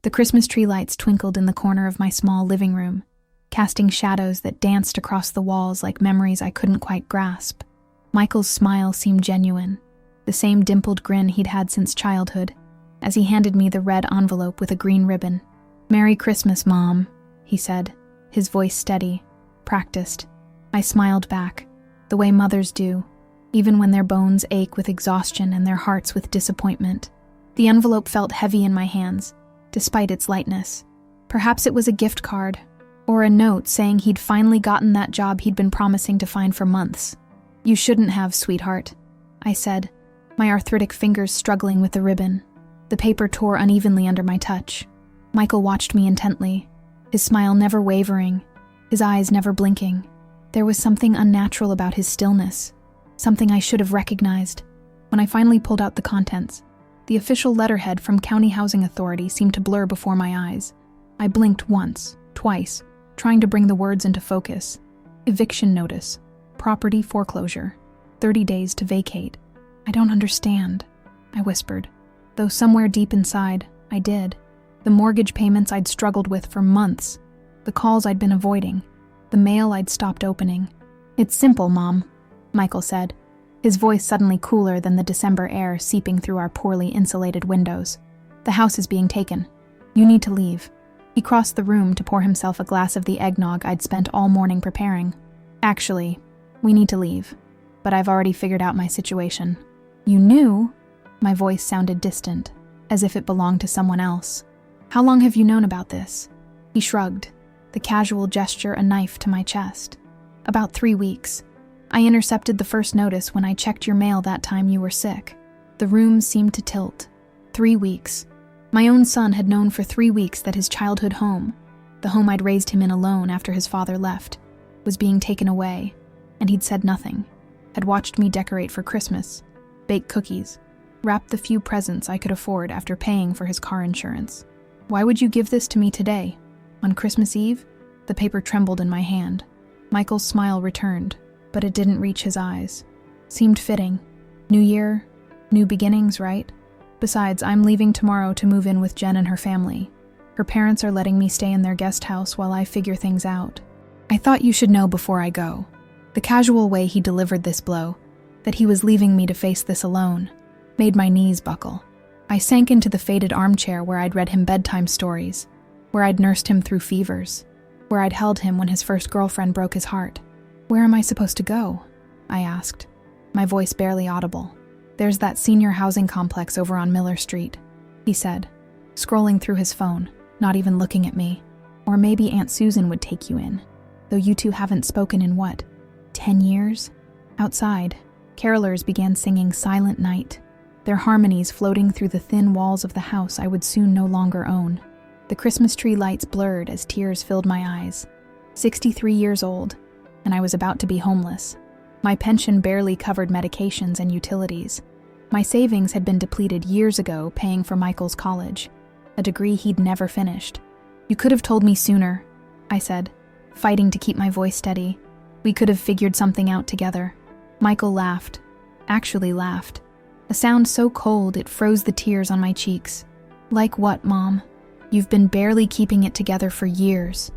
The Christmas tree lights twinkled in the corner of my small living room, casting shadows that danced across the walls like memories I couldn't quite grasp. Michael's smile seemed genuine, the same dimpled grin he'd had since childhood, as he handed me the red envelope with a green ribbon. "Merry Christmas, Mom," he said, his voice steady, practiced. I smiled back, the way mothers do, even when their bones ache with exhaustion and their hearts with disappointment. The envelope felt heavy in my hands, despite its lightness. Perhaps it was a gift card, or a note saying he'd finally gotten that job he'd been promising to find for months. "You shouldn't have, sweetheart," I said, my arthritic fingers struggling with the ribbon. The paper tore unevenly under my touch. Michael watched me intently, his smile never wavering, his eyes never blinking. There was something unnatural about his stillness, something I should have recognized. When I finally pulled out the contents, the official letterhead from County Housing Authority seemed to blur before my eyes. I blinked once, twice, trying to bring the words into focus. Eviction notice. Property foreclosure. 30 days to vacate. "I don't understand," I whispered, though somewhere deep inside, I did. The mortgage payments I'd struggled with for months, the calls I'd been avoiding, the mail I'd stopped opening. "It's simple, Mom," Michael said, his voice suddenly cooler than the December air seeping through our poorly insulated windows. "The house is being taken. You need to leave." He crossed the room to pour himself a glass of the eggnog I'd spent all morning preparing. "Actually, we need to leave, but I've already figured out my situation." "You knew?" My voice sounded distant, as if it belonged to someone else. "How long have you known about this?" He shrugged, the casual gesture a knife to my chest. "About 3 weeks. I intercepted the first notice when I checked your mail that time you were sick." The room seemed to tilt. 3 weeks. My own son had known for 3 weeks that his childhood home, the home I'd raised him in alone after his father left, was being taken away, and he'd said nothing. Had watched me decorate for Christmas, bake cookies, wrap the few presents I could afford after paying for his car insurance. "Why would you give this to me today? On Christmas Eve?" The paper trembled in my hand. Michael's smile returned, but it didn't reach his eyes. Seemed fitting. New year, new beginnings, right? Besides, I'm leaving tomorrow to move in with Jen and her family. Her parents are letting me stay in their guest house while I figure things out. "I thought you should know before I go." The casual way he delivered this blow, that he was leaving me to face this alone, made my knees buckle. I sank into the faded armchair where I'd read him bedtime stories, where I'd nursed him through fevers, where I'd held him when his first girlfriend broke his heart. "Where am I supposed to go?" I asked, my voice barely audible. "There's that senior housing complex over on Miller Street," he said, scrolling through his phone, not even looking at me. "Or maybe Aunt Susan would take you in, though you two haven't spoken in what, 10 years? Outside, carolers began singing Silent Night, their harmonies floating through the thin walls of the house I would soon no longer own. The Christmas tree lights blurred as tears filled my eyes. 63 years old, and I was about to be homeless. My pension barely covered medications and utilities. My savings had been depleted years ago paying for Michael's college, a degree he'd never finished. "You could have told me sooner," I said, fighting to keep my voice steady. "We could have figured something out together." Michael laughed, actually laughed, a sound so cold it froze the tears on my cheeks. "Like what, Mom? You've been barely keeping it together for years.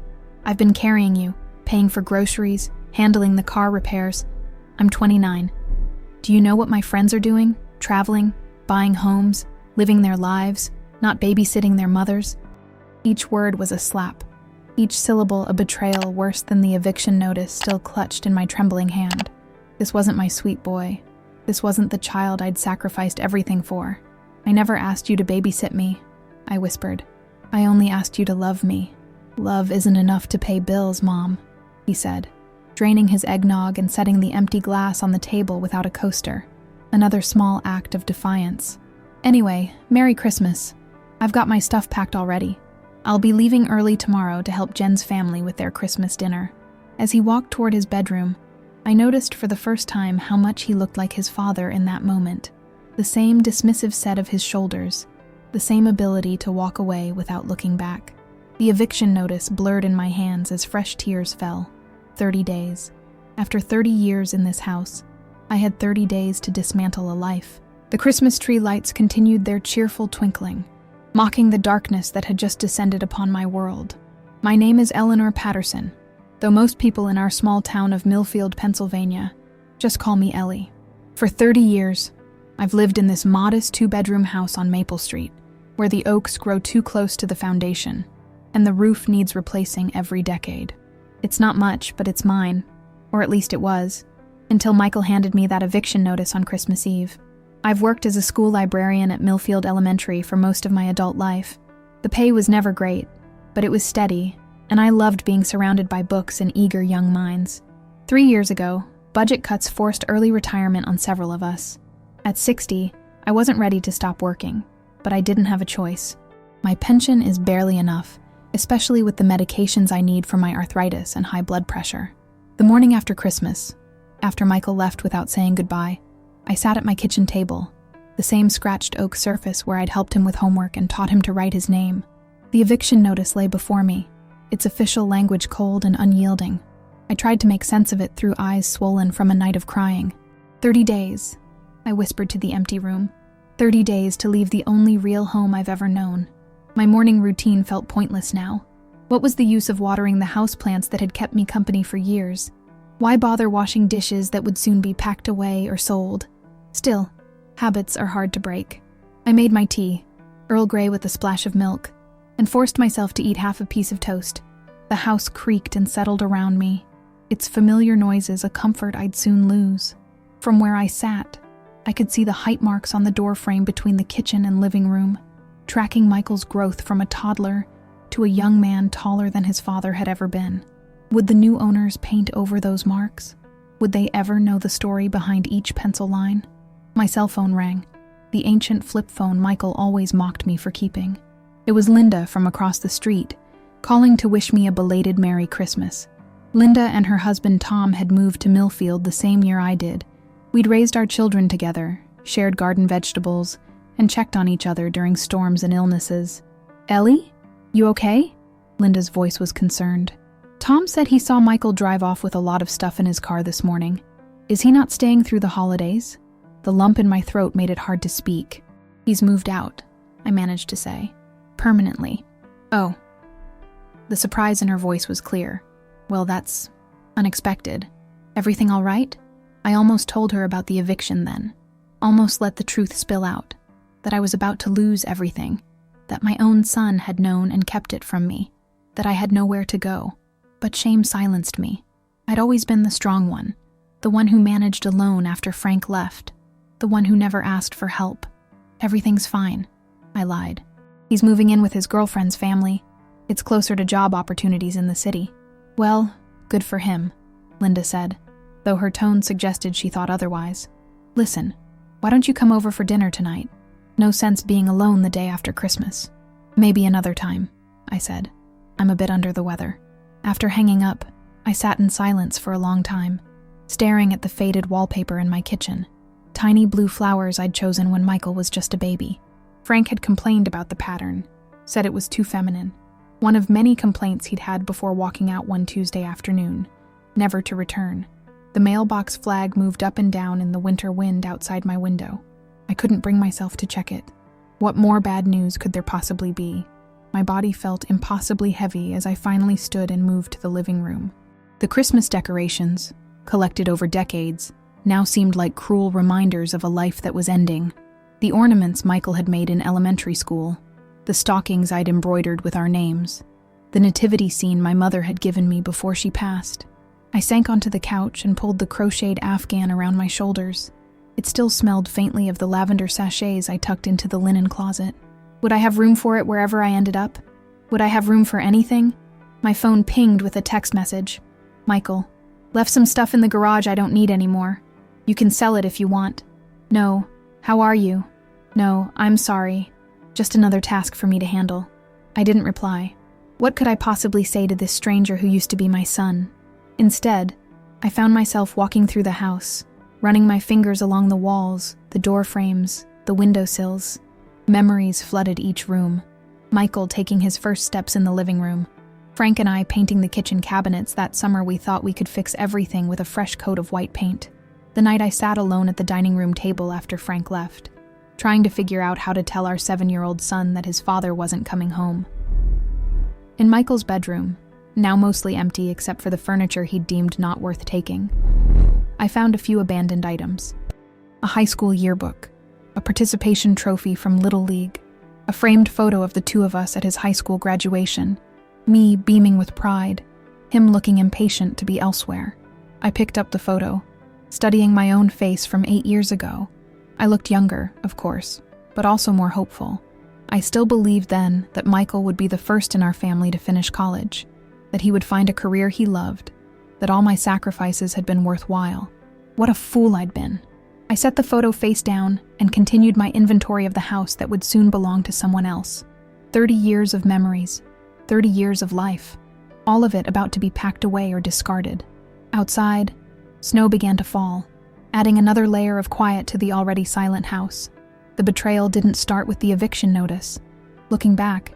I've been carrying you, paying for groceries, handling the car repairs. I'm 29. Do you know what my friends are doing? Traveling, buying homes, living their lives, not babysitting their mothers?" Each word was a slap, each syllable a betrayal worse than the eviction notice still clutched in my trembling hand. This wasn't my sweet boy. This wasn't the child I'd sacrificed everything for. "I never asked you to babysit me," I whispered. "I only asked you to love me." "Love isn't enough to pay bills, Mom," he said, draining his eggnog and setting the empty glass on the table without a coaster. Another small act of defiance. "Anyway, Merry Christmas. I've got my stuff packed already. I'll be leaving early tomorrow to help Jen's family with their Christmas dinner." As he walked toward his bedroom, I noticed for the first time how much he looked like his father in that moment. The same dismissive set of his shoulders, the same ability to walk away without looking back. The eviction notice blurred in my hands as fresh tears fell. 30 days. After 30 years in this house, I had 30 days to dismantle a life. The Christmas tree lights continued their cheerful twinkling, mocking the darkness that had just descended upon my world. My name is Eleanor Patterson, though most people in our small town of Millfield, Pennsylvania, just call me Ellie. For 30 years, I've lived in this modest 2-bedroom house on Maple Street, where the oaks grow too close to the foundation, and the roof needs replacing every decade. It's not much, but it's mine, or at least it was, until Michael handed me that eviction notice on Christmas Eve. I've worked as a school librarian at Millfield Elementary for most of my adult life. The pay was never great, but it was steady, and I loved being surrounded by books and eager young minds. 3 years ago, budget cuts forced early retirement on several of us. At 60, I wasn't ready to stop working, but I didn't have a choice. My pension is barely enough, especially with the medications I need for my arthritis and high blood pressure. The morning after Christmas, after Michael left without saying goodbye, I sat at my kitchen table, the same scratched oak surface where I'd helped him with homework and taught him to write his name. The eviction notice lay before me, its official language cold and unyielding. I tried to make sense of it through eyes swollen from a night of crying. 30 days, I whispered to the empty room. 30 days to leave the only real home I've ever known. My morning routine felt pointless now. What was the use of watering the houseplants that had kept me company for years? Why bother washing dishes that would soon be packed away or sold? Still, habits are hard to break. I made my tea, Earl Grey with a splash of milk, and forced myself to eat half a piece of toast. The house creaked and settled around me, its familiar noises a comfort I'd soon lose. From where I sat, I could see the height marks on the doorframe between the kitchen and living room, tracking Michael's growth from a toddler to a young man taller than his father had ever been. Would the new owners paint over those marks? Would they ever know the story behind each pencil line? My cell phone rang, the ancient flip phone Michael always mocked me for keeping. It was Linda from across the street, calling to wish me a belated Merry Christmas. Linda and her husband Tom had moved to Millfield the same year I did. We'd raised our children together, shared garden vegetables, and checked on each other during storms and illnesses. "Ellie, you okay?" Linda's voice was concerned. "Tom said he saw Michael drive off with a lot of stuff in his car this morning. Is he not staying through the holidays?" The lump in my throat made it hard to speak. "He's moved out," I managed to say. "Permanently." "Oh." The surprise in her voice was clear. "Well, that's unexpected. Everything all right?" I almost told her about the eviction then. Almost let the truth spill out. That I was about to lose everything. That my own son had known and kept it from me. That I had nowhere to go. But shame silenced me. I'd always been the strong one. The one who managed alone after Frank left. The one who never asked for help. "Everything's fine," I lied. "He's moving in with his girlfriend's family. It's closer to job opportunities in the city." "Well, good for him," Linda said, though her tone suggested she thought otherwise. "Listen, why don't you come over for dinner tonight? No sense being alone the day after Christmas." "Maybe another time," I said. "I'm a bit under the weather." After hanging up, I sat in silence for a long time, staring at the faded wallpaper in my kitchen. Tiny blue flowers I'd chosen when Michael was just a baby. Frank had complained about the pattern, said it was too feminine. One of many complaints he'd had before walking out one Tuesday afternoon, never to return. The mailbox flag moved up and down in the winter wind outside my window. I couldn't bring myself to check it. What more bad news could there possibly be? My body felt impossibly heavy as I finally stood and moved to the living room. The Christmas decorations, collected over decades, now seemed like cruel reminders of a life that was ending. The ornaments Michael had made in elementary school, the stockings I'd embroidered with our names, the nativity scene my mother had given me before she passed. I sank onto the couch and pulled the crocheted afghan around my shoulders. It still smelled faintly of the lavender sachets I tucked into the linen closet. Would I have room for it wherever I ended up? Would I have room for anything? My phone pinged with a text message. "Michael, left some stuff in the garage I don't need anymore. You can sell it if you want." "No. How are you?" "No, I'm sorry. Just another task for me to handle." I didn't reply. What could I possibly say to this stranger who used to be my son? Instead, I found myself walking through the house, running my fingers along the walls, the door frames, the windowsills. Memories flooded each room. Michael taking his first steps in the living room. Frank and I painting the kitchen cabinets that summer we thought we could fix everything with a fresh coat of white paint. The night I sat alone at the dining room table after Frank left. trying to figure out how to tell our 7-year-old son that his father wasn't coming home. In Michael's bedroom, now mostly empty except for the furniture he'd deemed not worth taking, I found a few abandoned items. A high school yearbook, a participation trophy from Little League, a framed photo of the two of us at his high school graduation, me beaming with pride, him looking impatient to be elsewhere. I picked up the photo, studying my own face from 8 years ago. I looked younger, of course, but also more hopeful. I still believed then that Michael would be the first in our family to finish college, that he would find a career he loved, that all my sacrifices had been worthwhile. What a fool I'd been. I set the photo face down and continued my inventory of the house that would soon belong to someone else. 30 years of memories, 30 years of life, all of it about to be packed away or discarded. Outside, snow began to fall, adding another layer of quiet to the already silent house. The betrayal didn't start with the eviction notice. Looking back,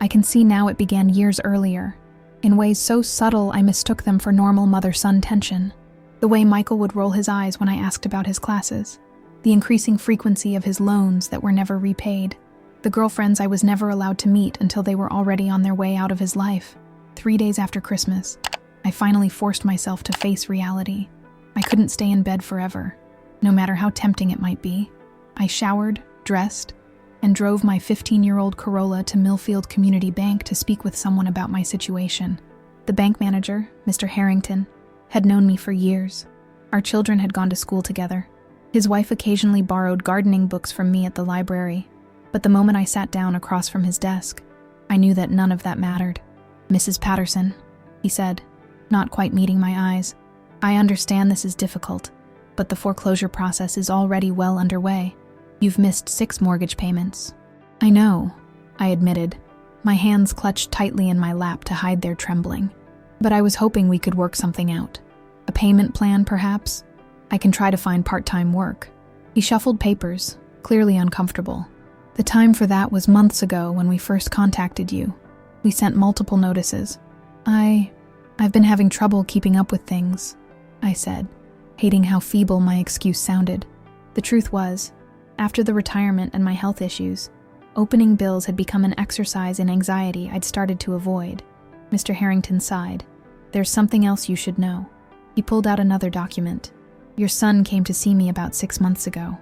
I can see now it began years earlier. In ways so subtle I mistook them for normal mother-son tension. The way Michael would roll his eyes when I asked about his classes, the increasing frequency of his loans that were never repaid, the girlfriends I was never allowed to meet until they were already on their way out of his life. 3 days after Christmas, I finally forced myself to face reality. I couldn't stay in bed forever, no matter how tempting it might be. I showered, dressed, and drove my 15-year-old Corolla to Millfield Community Bank to speak with someone about my situation. The bank manager, Mr. Harrington, had known me for years. Our children had gone to school together. His wife occasionally borrowed gardening books from me at the library, but the moment I sat down across from his desk, I knew that none of that mattered. "Mrs. Patterson," he said, not quite meeting my eyes, "I understand this is difficult, but the foreclosure process is already well underway. You've missed 6 mortgage payments." "I know," I admitted, my hands clutched tightly in my lap to hide their trembling. "But I was hoping we could work something out. A payment plan, perhaps? I can try to find part-time work." He shuffled papers, clearly uncomfortable. "The time for that was months ago when we first contacted you. We sent multiple notices. I've been having trouble keeping up with things," I said, hating how feeble my excuse sounded. The truth was, after the retirement and my health issues, opening bills had become an exercise in anxiety I'd started to avoid. Mr. Harrington sighed. "There's something else you should know." He pulled out another document. "Your son came to see me about 6 months ago."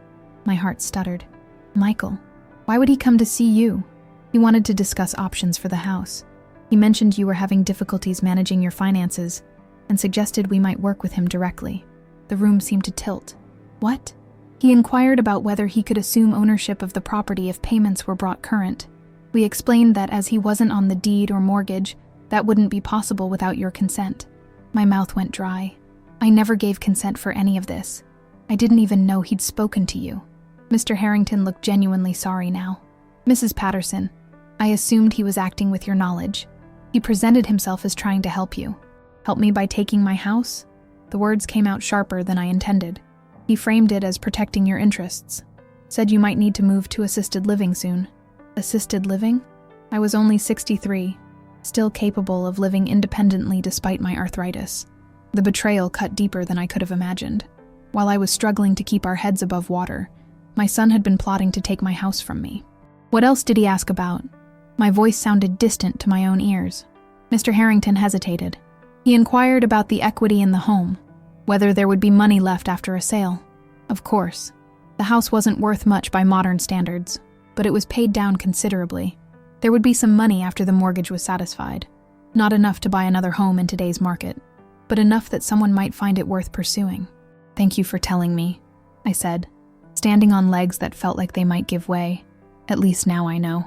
My heart stuttered. "Michael? Why would he come to see you?" "He wanted to discuss options for the house. He mentioned you were having difficulties managing your finances and suggested we might work with him directly." The room seemed to tilt. "What?" "He inquired about whether he could assume ownership of the property if payments were brought current. We explained that as he wasn't on the deed or mortgage, that wouldn't be possible without your consent." My mouth went dry. I never gave consent for any of this. I didn't even know he'd spoken to you. Mr. Harrington looked genuinely sorry now. "Mrs. Patterson, I assumed he was acting with your knowledge. He presented himself as trying to help you. Help me by taking my house?" The words came out sharper than I intended. "He framed it as protecting your interests. Said you might need to move to assisted living soon." Assisted living? I was only 63, still capable of living independently despite my arthritis. The betrayal cut deeper than I could have imagined. While I was struggling to keep our heads above water, my son had been plotting to take my house from me. "What else did he ask about?" My voice sounded distant to my own ears. Mr. Harrington hesitated. "He inquired about the equity in the home, whether there would be money left after a sale. Of course, the house wasn't worth much by modern standards, but it was paid down considerably. There would be some money after the mortgage was satisfied. Not enough to buy another home in today's market, but enough that someone might find it worth pursuing." "Thank you for telling me," I said, standing on legs that felt like they might give way. At least now I know.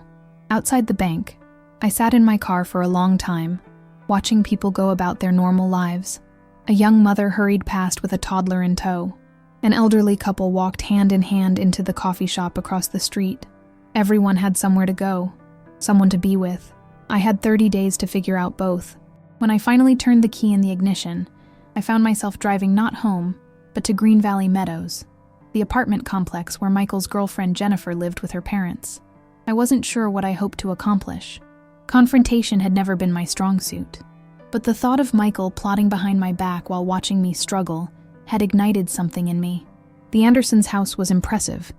Outside the bank, I sat in my car for a long time, watching people go about their normal lives. A young mother hurried past with a toddler in tow. An elderly couple walked hand in hand into the coffee shop across the street. Everyone had somewhere to go, someone to be with. I had 30 days to figure out both. When I finally turned the key in the ignition, I found myself driving not home, but to Green Valley Meadows, the apartment complex where Michael's girlfriend Jennifer lived with her parents. I wasn't sure what I hoped to accomplish. Confrontation had never been my strong suit, but the thought of Michael plotting behind my back while watching me struggle had ignited something in me. The Andersons' house was impressive,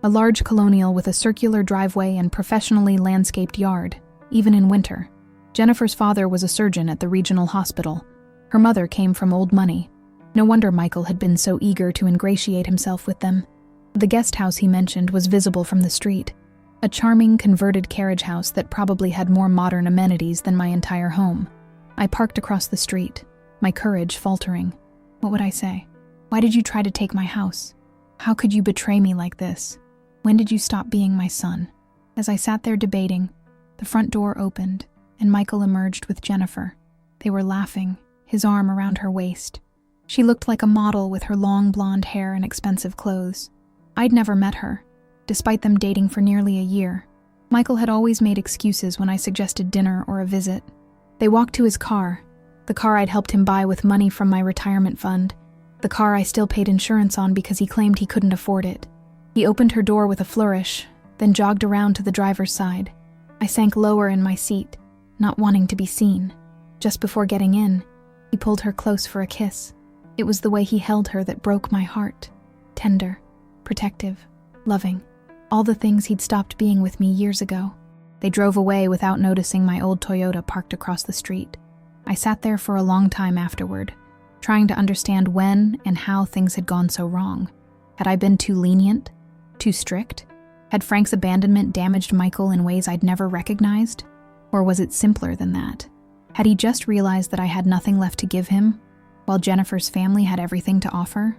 A large colonial with a circular driveway and professionally landscaped yard, even in winter. Jennifer's father was a surgeon at the regional hospital. Her mother came from old money. No wonder Michael had been so eager to ingratiate himself with them. The guest house he mentioned was visible from the street. A charming, converted carriage house that probably had more modern amenities than my entire home. I parked across the street, my courage faltering. What would I say? Why did you try to take my house? How could you betray me like this? When did you stop being my son? As I sat there debating, the front door opened, and Michael emerged with Jennifer. They were laughing, his arm around her waist. She looked like a model with her long blonde hair and expensive clothes. I'd never met her, despite them dating for nearly a year. Michael had always made excuses when I suggested dinner or a visit. They walked to his car, the car I'd helped him buy with money from my retirement fund, the car I still paid insurance on because he claimed he couldn't afford it. He opened her door with a flourish, then jogged around to the driver's side. I sank lower in my seat, not wanting to be seen. Just before getting in, he pulled her close for a kiss. It was the way he held her that broke my heart. Tender, protective, loving. All the things he'd stopped being with me years ago. They drove away without noticing my old Toyota parked across the street. I sat there for a long time afterward, trying to understand when and how things had gone so wrong. Had I been too lenient? Too strict? Had Frank's abandonment damaged Michael in ways I'd never recognized? Or was it simpler than that? Had he just realized that I had nothing left to give him, while Jennifer's family had everything to offer?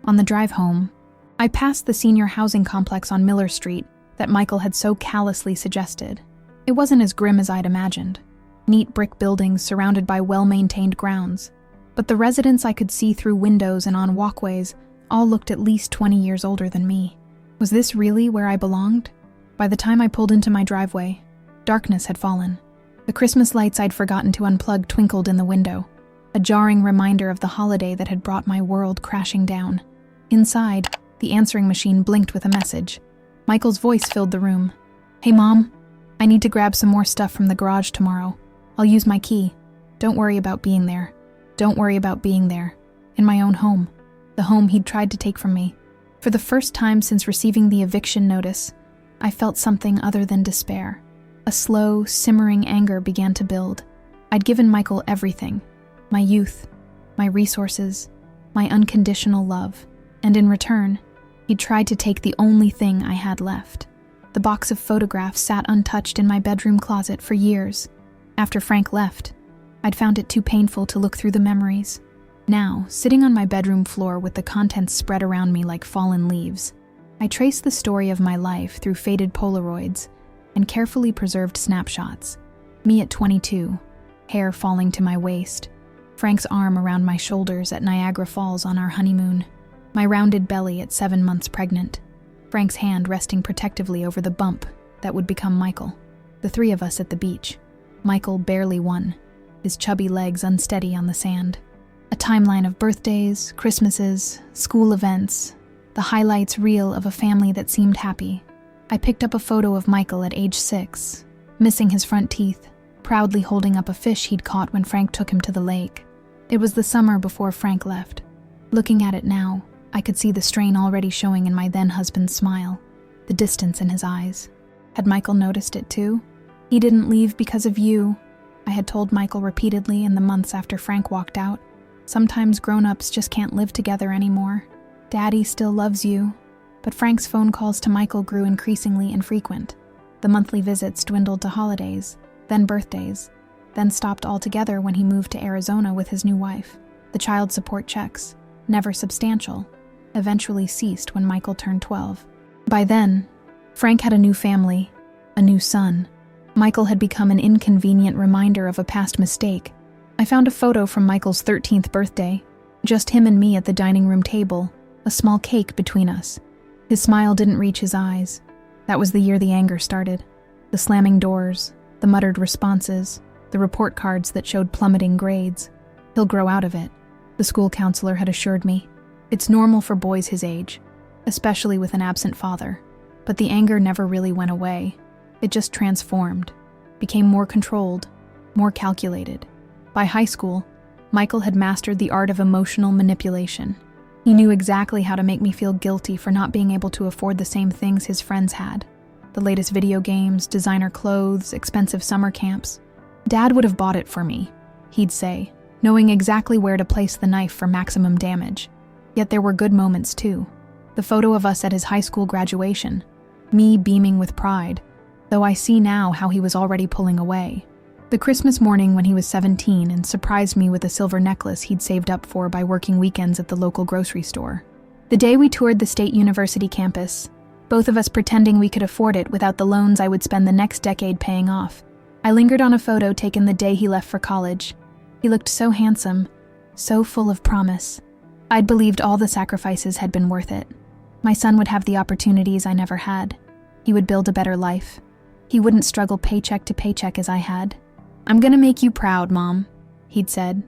On the drive home, I passed the senior housing complex on Miller Street that Michael had so callously suggested. It wasn't as grim as I'd imagined. Neat brick buildings surrounded by well-maintained grounds. But the residents I could see through windows and on walkways all looked at least 20 years older than me. Was this really where I belonged? By the time I pulled into my driveway, darkness had fallen. The Christmas lights I'd forgotten to unplug twinkled in the window, a jarring reminder of the holiday that had brought my world crashing down. Inside, the answering machine blinked with a message. Michael's voice filled the room. "Hey, Mom. I need to grab some more stuff from the garage tomorrow. I'll use my key. Don't worry about being there. Don't worry about being there. In my own home. The home he'd tried to take from me." For the first time since receiving the eviction notice, I felt something other than despair. A slow, simmering anger began to build. I'd given Michael everything. My youth, my resources, my unconditional love. And in return, he'd tried to take the only thing I had left. The box of photographs sat untouched in my bedroom closet for years. After Frank left, I'd found it too painful to look through the memories. Now, sitting on my bedroom floor with the contents spread around me like fallen leaves, I traced the story of my life through faded Polaroids and carefully preserved snapshots. Me at 22, hair falling to my waist, Frank's arm around my shoulders at Niagara Falls on our honeymoon, my rounded belly at 7 months pregnant, Frank's hand resting protectively over the bump that would become Michael. The three of us at the beach, Michael barely one, his chubby legs unsteady on the sand. A timeline of birthdays, Christmases, school events, the highlights reel of a family that seemed happy. I picked up a photo of Michael at age 6, missing his front teeth, proudly holding up a fish he'd caught when Frank took him to the lake. It was the summer before Frank left. Looking at it now, I could see the strain already showing in my then-husband's smile, the distance in his eyes. Had Michael noticed it too? "He didn't leave because of you," I had told Michael repeatedly in the months after Frank walked out. "Sometimes grown-ups just can't live together anymore. Daddy still loves you." But Frank's phone calls to Michael grew increasingly infrequent. The monthly visits dwindled to holidays, then birthdays, then stopped altogether when he moved to Arizona with his new wife. The child support checks, never substantial, eventually ceased when Michael turned 12. By then, Frank had a new family, a new son. Michael had become an inconvenient reminder of a past mistake. I found a photo from Michael's 13th birthday, just him and me at the dining room table, a small cake between us. His smile didn't reach his eyes. That was the year the anger started. The slamming doors, the muttered responses, the report cards that showed plummeting grades. He'll grow out of it, the school counselor had assured me. It's normal for boys his age, especially with an absent father. But the anger never really went away. It just transformed, became more controlled, more calculated. By high school, Michael had mastered the art of emotional manipulation. He knew exactly how to make me feel guilty for not being able to afford the same things his friends had. The latest video games, designer clothes, expensive summer camps. Dad would have bought it for me, he'd say, knowing exactly where to place the knife for maximum damage. Yet there were good moments too. The photo of us at his high school graduation, me beaming with pride, though I see now how he was already pulling away. The Christmas morning when he was 17 and surprised me with a silver necklace he'd saved up for by working weekends at the local grocery store. The day we toured the State University campus, both of us pretending we could afford it without the loans I would spend the next decade paying off. I lingered on a photo taken the day he left for college. He looked so handsome, so full of promise. I'd believed all the sacrifices had been worth it. My son would have the opportunities I never had. He would build a better life. He wouldn't struggle paycheck to paycheck as I had. "I'm gonna make you proud, Mom," he'd said,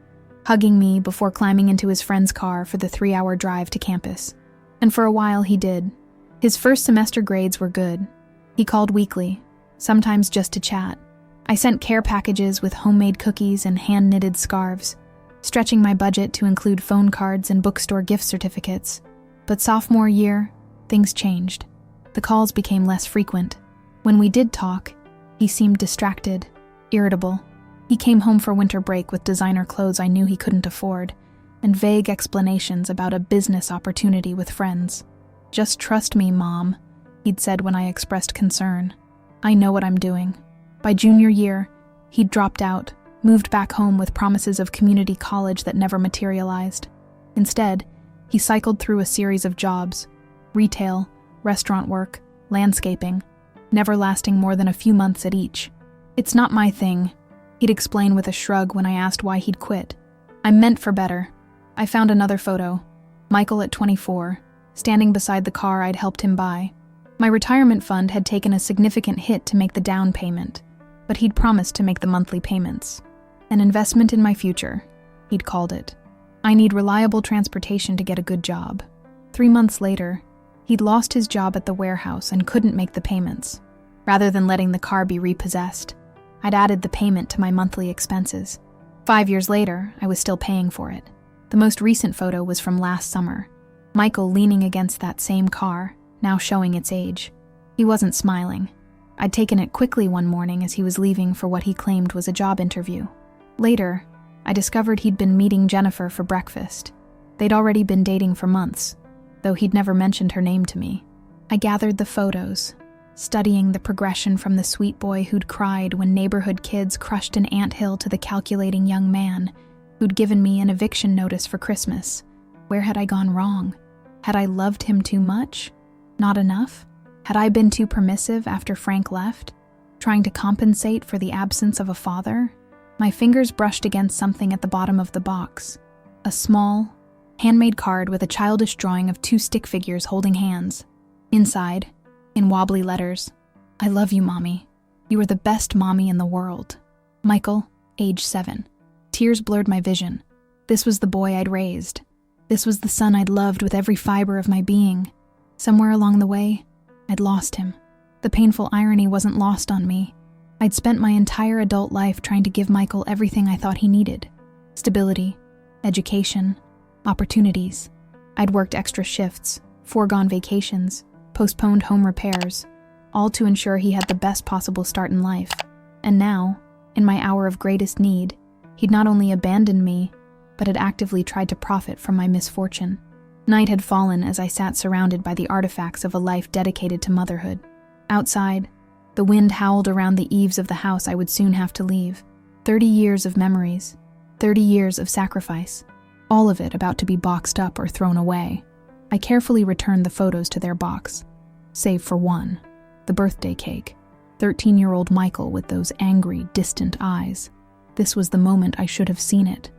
hugging me before climbing into his friend's car for the 3-hour drive to campus. And for a while he did. His first semester grades were good. He called weekly, sometimes just to chat. I sent care packages with homemade cookies and hand-knitted scarves, stretching my budget to include phone cards and bookstore gift certificates. But sophomore year, things changed. The calls became less frequent. When we did talk, he seemed distracted, irritable. He came home for winter break with designer clothes I knew he couldn't afford, and vague explanations about a business opportunity with friends. "Just trust me, Mom," he'd said when I expressed concern. "I know what I'm doing." By junior year, he'd dropped out, moved back home with promises of community college that never materialized. Instead, he cycled through a series of jobs: retail, restaurant work, landscaping, never lasting more than a few months at each. "It's not my thing," he'd explain with a shrug when I asked why he'd quit. "I'm meant for better." I found another photo, Michael at 24, standing beside the car I'd helped him buy. My retirement fund had taken a significant hit to make the down payment, but he'd promised to make the monthly payments. An investment in my future, he'd called it. I need reliable transportation to get a good job. 3 months later, he'd lost his job at the warehouse and couldn't make the payments. Rather than letting the car be repossessed, I'd added the payment to my monthly expenses. 5 years later, I was still paying for it. The most recent photo was from last summer. Michael leaning against that same car, now showing its age. He wasn't smiling. I'd taken it quickly one morning as he was leaving for what he claimed was a job interview. Later, I discovered he'd been meeting Jennifer for breakfast. They'd already been dating for months, though he'd never mentioned her name to me. I gathered the photos, studying the progression from the sweet boy who'd cried when neighborhood kids crushed an anthill to the calculating young man who'd given me an eviction notice for Christmas. Where had I gone wrong? Had I loved him too much? Not enough? Had I been too permissive after Frank left, trying to compensate for the absence of a father? My fingers brushed against something at the bottom of the box. A small, handmade card with a childish drawing of 2 stick figures holding hands. Inside, in wobbly letters, "I love you, Mommy. You are the best mommy in the world. Michael, age 7. Tears blurred my vision. This was the boy I'd raised. This was the son I'd loved with every fiber of my being. Somewhere along the way, I'd lost him. The painful irony wasn't lost on me. I'd spent my entire adult life trying to give Michael everything I thought he needed. Stability, education, opportunities. I'd worked extra shifts, foregone vacations, postponed home repairs, all to ensure he had the best possible start in life. And now, in my hour of greatest need, he'd not only abandoned me, but had actively tried to profit from my misfortune. Night had fallen as I sat surrounded by the artifacts of a life dedicated to motherhood. Outside, the wind howled around the eaves of the house I would soon have to leave. 30 years of memories, 30 years of sacrifice, all of it about to be boxed up or thrown away. I carefully returned the photos to their box, save for one, the birthday cake. 13-year-old Michael with those angry, distant eyes. This was the moment I should have seen it.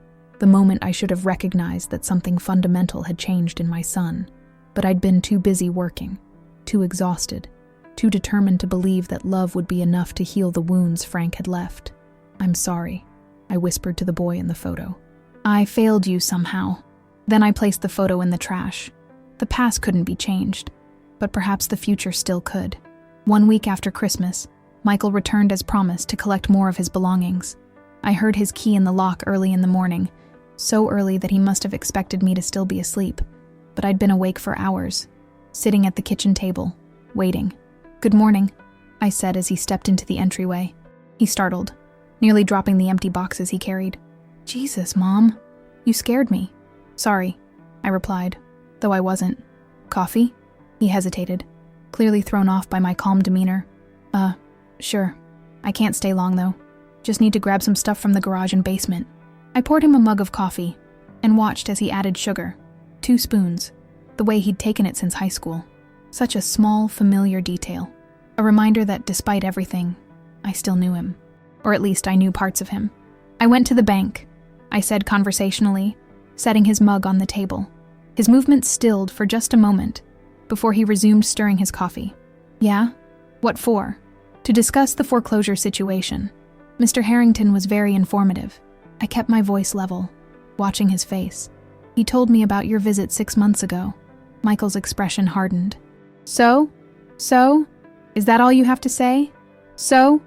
The moment I should have recognized that something fundamental had changed in my son. But I'd been too busy working, too exhausted, too determined to believe that love would be enough to heal the wounds Frank had left. "I'm sorry," I whispered to the boy in the photo. "I failed you somehow." Then I placed the photo in the trash. The past couldn't be changed, but perhaps the future still could. 1 week after Christmas, Michael returned as promised to collect more of his belongings. I heard his key in the lock early in the morning, so early that he must have expected me to still be asleep. but I'd been awake for hours, sitting at the kitchen table, waiting. "Good morning," I said as he stepped into the entryway. He startled, nearly dropping the empty boxes he carried. "Jesus, Mom, you scared me." "Sorry," I replied, though I wasn't. "Coffee?" He hesitated, clearly thrown off by my calm demeanor. Sure. I can't stay long, though. Just need to grab some stuff from the garage and basement." I poured him a mug of coffee and watched as he added sugar. 2 spoons, the way he'd taken it since high school. Such a small, familiar detail. A reminder that despite everything, I still knew him. Or at least I knew parts of him. "I went to the bank," I said conversationally, setting his mug on the table. His movements stilled for just a moment before he resumed stirring his coffee. "Yeah? What for?" "To discuss the foreclosure situation." Mr. Harrington was very informative. I kept my voice level, watching his face. "He told me about your visit 6 months ago." Michael's expression hardened. So? Is that all you have to say? So?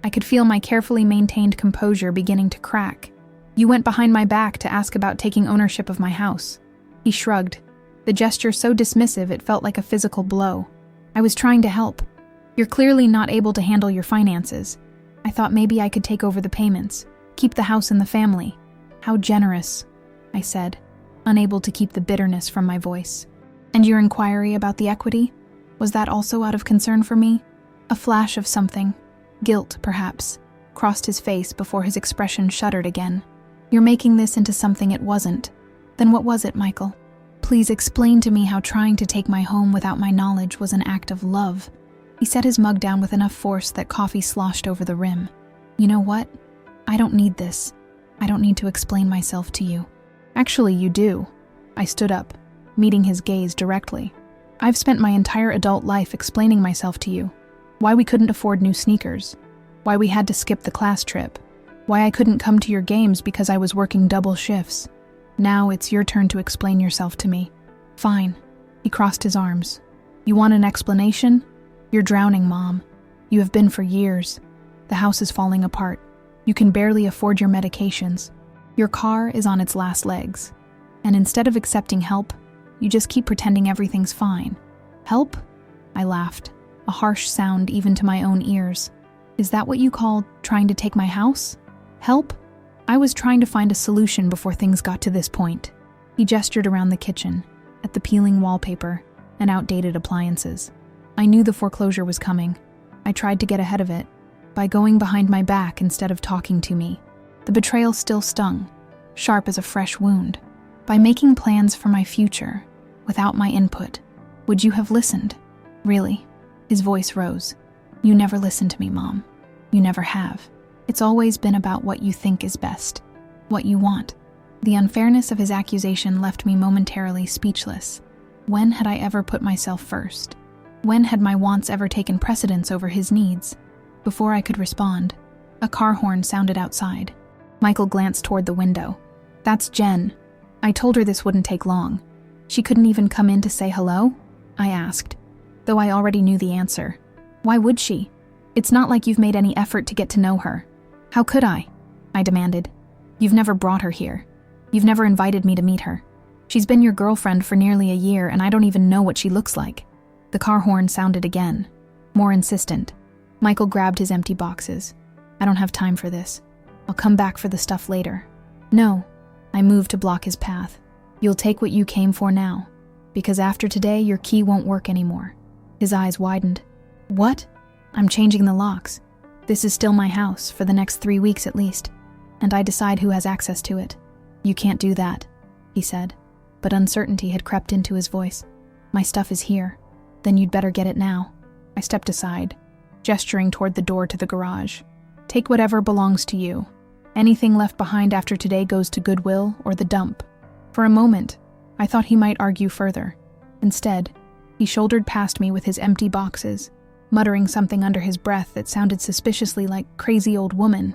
I could feel my carefully maintained composure beginning to crack. "You went behind my back to ask about taking ownership of my house." He shrugged, the gesture so dismissive it felt like a physical blow. "I was trying to help. You're clearly not able to handle your finances. I thought maybe I could take over the payments, keep the house in the family." "How generous," I said, unable to keep the bitterness from my voice. "And your inquiry about the equity? Was that also out of concern for me?" A flash of something, guilt perhaps, crossed his face before his expression shuddered again. "You're making this into something it wasn't. Then what was it, Michael? Please explain to me how trying to take my home without my knowledge was an act of love." He set his mug down with enough force that coffee sloshed over the rim. "You know what? I don't need this. I don't need to explain myself to you." "Actually, you do." I stood up, meeting his gaze directly. "I've spent my entire adult life explaining myself to you. Why we couldn't afford new sneakers. Why we had to skip the class trip. Why I couldn't come to your games because I was working double shifts. Now it's your turn to explain yourself to me." "Fine." He crossed his arms. "You want an explanation? You're drowning, Mom. You have been for years. The house is falling apart. You can barely afford your medications. Your car is on its last legs. And instead of accepting help, you just keep pretending everything's fine." "Help?" I laughed, a harsh sound even to my own ears. "Is that what you call trying to take my house? Help? I was trying to find a solution before things got to this point." He gestured around the kitchen, at the peeling wallpaper and outdated appliances. "I knew the foreclosure was coming. I tried to get ahead of it, by going behind my back instead of talking to me. The betrayal still stung, sharp as a fresh wound. By making plans for my future, without my input. Would you have listened? Really?" His voice rose. "You never listened to me, Mom. You never have. It's always been about what you think is best, what you want." The unfairness of his accusation left me momentarily speechless. When had I ever put myself first? When had my wants ever taken precedence over his needs? Before I could respond, a car horn sounded outside. Michael glanced toward the window. "That's Jen. I told her this wouldn't take long. She couldn't even come in to say hello?" I asked, though I already knew the answer. "Why would she? It's not like you've made any effort to get to know her." "How could I?" I demanded. "You've never brought her here. You've never invited me to meet her. She's been your girlfriend for nearly a year and I don't even know what she looks like." The car horn sounded again, more insistent. Michael grabbed his empty boxes. "I don't have time for this. I'll come back for the stuff later." "No." I moved to block his path. "You'll take what you came for now, because after today your key won't work anymore." His eyes widened. "What?" "I'm changing the locks. This is still my house, for the next 3 weeks at least, and I decide who has access to it." "You can't do that," he said, but uncertainty had crept into his voice. "My stuff is here. Then you'd better get it now." I stepped aside, gesturing toward the door to the garage. "Take whatever belongs to you. Anything left behind after today goes to Goodwill or the dump." For a moment, I thought he might argue further. Instead, he shouldered past me with his empty boxes, muttering something under his breath that sounded suspiciously like "crazy old woman."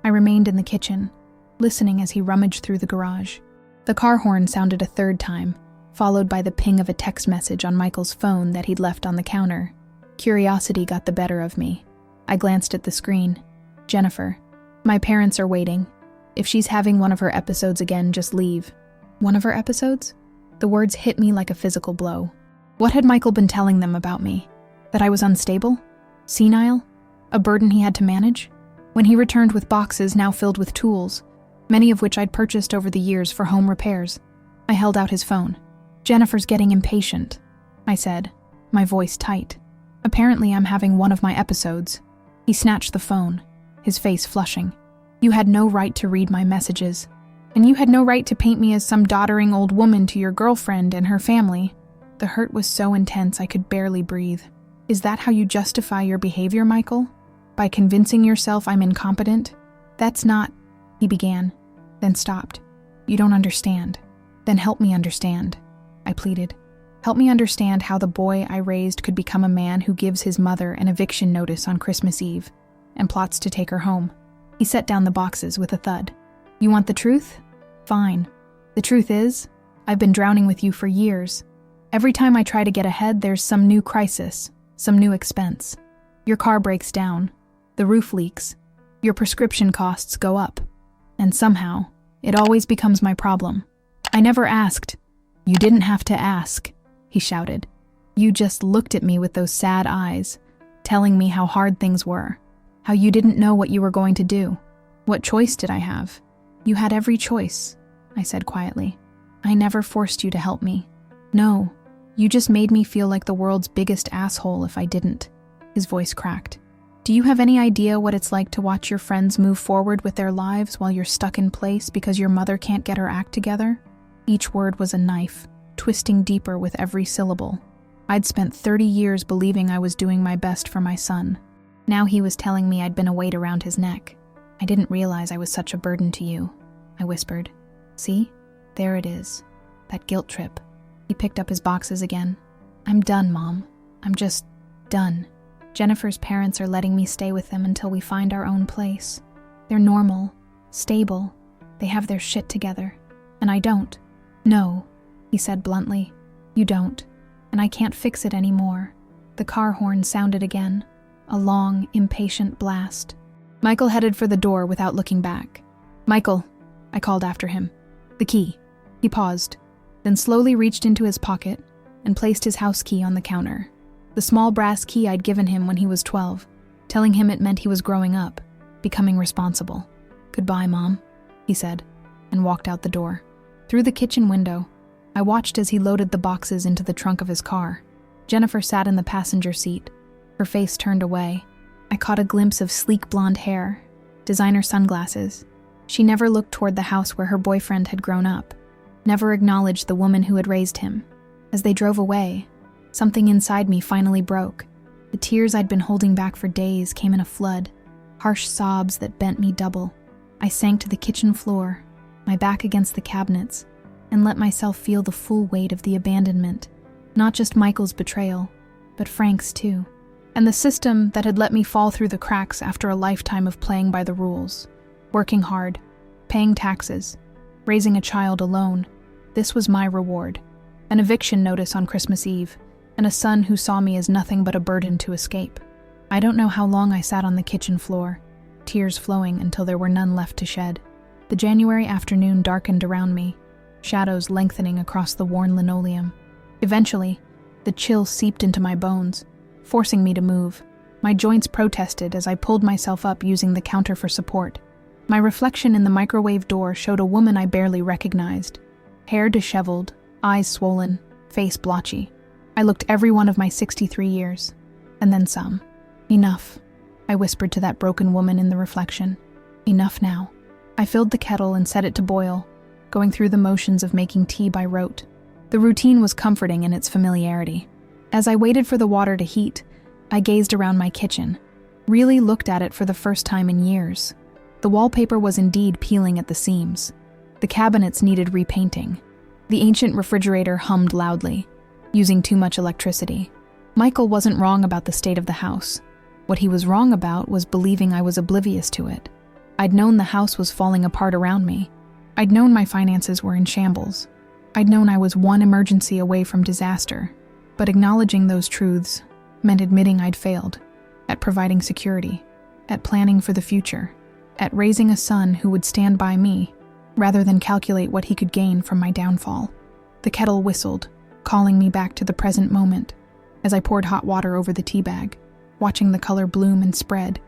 I remained in the kitchen, listening as he rummaged through the garage. The car horn sounded a third time, followed by the ping of a text message on Michael's phone that he'd left on the counter. Curiosity got the better of me. I glanced at the screen. "Jennifer, my parents are waiting. If she's having one of her episodes again, just leave." "One of her episodes?" The words hit me like a physical blow. What had Michael been telling them about me? That I was unstable? Senile? A burden he had to manage? When he returned with boxes now filled with tools, many of which I'd purchased over the years for home repairs, I held out his phone. "Jennifer's getting impatient," I said, my voice tight. "Apparently I'm having one of my episodes." He snatched the phone, his face flushing. "You had no right to read my messages. And you had no right to paint me as some doddering old woman to your girlfriend and her family." The hurt was so intense I could barely breathe. "Is that how you justify your behavior, Michael? By convincing yourself I'm incompetent? That's not—" he began, then stopped. "You don't understand. Then help me understand," I pleaded. "Help me understand how the boy I raised could become a man who gives his mother an eviction notice on Christmas Eve and plots to take her home." He set down the boxes with a thud. "You want the truth? Fine. The truth is, I've been drowning with you for years. Every time I try to get ahead, there's some new crisis, some new expense. Your car breaks down, the roof leaks, your prescription costs go up, and somehow, it always becomes my problem. I never asked." "You didn't have to ask," he shouted. "You just looked at me with those sad eyes, telling me how hard things were, how you didn't know what you were going to do. What choice did I have?" "You had every choice," I said quietly. "I never forced you to help me. No, you just made me feel like the world's biggest asshole if I didn't." His voice cracked. "Do you have any idea what it's like to watch your friends move forward with their lives while you're stuck in place because your mother can't get her act together?" Each word was a knife, twisting deeper with every syllable. I'd spent 30 years believing I was doing my best for my son. Now he was telling me I'd been a weight around his neck. "I didn't realize I was such a burden to you," I whispered. "See? There it is. That guilt trip." He picked up his boxes again. "I'm done, Mom. I'm just done. Jennifer's parents are letting me stay with them until we find our own place. They're normal, stable, they have their shit together, and I don't." "No," he said bluntly. "You don't, and I can't fix it anymore." The car horn sounded again, a long, impatient blast. Michael headed for the door without looking back. "Michael," I called after him. "The key." He paused, then slowly reached into his pocket and placed his house key on the counter. The small brass key I'd given him when he was 12, telling him it meant he was growing up, becoming responsible. "Goodbye, Mom," he said, and walked out the door. Through the kitchen window, I watched as he loaded the boxes into the trunk of his car. Jennifer sat in the passenger seat, her face turned away. I caught a glimpse of sleek blonde hair, designer sunglasses. She never looked toward the house where her boyfriend had grown up, never acknowledged the woman who had raised him. As they drove away, something inside me finally broke. The tears I'd been holding back for days came in a flood, harsh sobs that bent me double. I sank to the kitchen floor, my back against the cabinets, and let myself feel the full weight of the abandonment. Not just Michael's betrayal, but Frank's too. And the system that had let me fall through the cracks after a lifetime of playing by the rules. Working hard, paying taxes, raising a child alone. This was my reward. An eviction notice on Christmas Eve, and a son who saw me as nothing but a burden to escape. I don't know how long I sat on the kitchen floor, tears flowing until there were none left to shed. The January afternoon darkened around me, shadows lengthening across the worn linoleum. Eventually, the chill seeped into my bones, forcing me to move. My joints protested as I pulled myself up using the counter for support. My reflection in the microwave door showed a woman I barely recognized. Hair disheveled, eyes swollen, face blotchy. I looked every one of my 63 years, and then some. "Enough," I whispered to that broken woman in the reflection. "Enough now." I filled the kettle and set it to boil, going through the motions of making tea by rote. The routine was comforting in its familiarity. As I waited for the water to heat, I gazed around my kitchen, really looked at it for the first time in years. The wallpaper was indeed peeling at the seams. The cabinets needed repainting. The ancient refrigerator hummed loudly, using too much electricity. Michael wasn't wrong about the state of the house. What he was wrong about was believing I was oblivious to it. I'd known the house was falling apart around me. I'd known my finances were in shambles. I'd known I was one emergency away from disaster. But acknowledging those truths meant admitting I'd failed at providing security, at planning for the future, at raising a son who would stand by me rather than calculate what he could gain from my downfall. The kettle whistled, calling me back to the present moment. As I poured hot water over the tea bag, watching the color bloom and spread,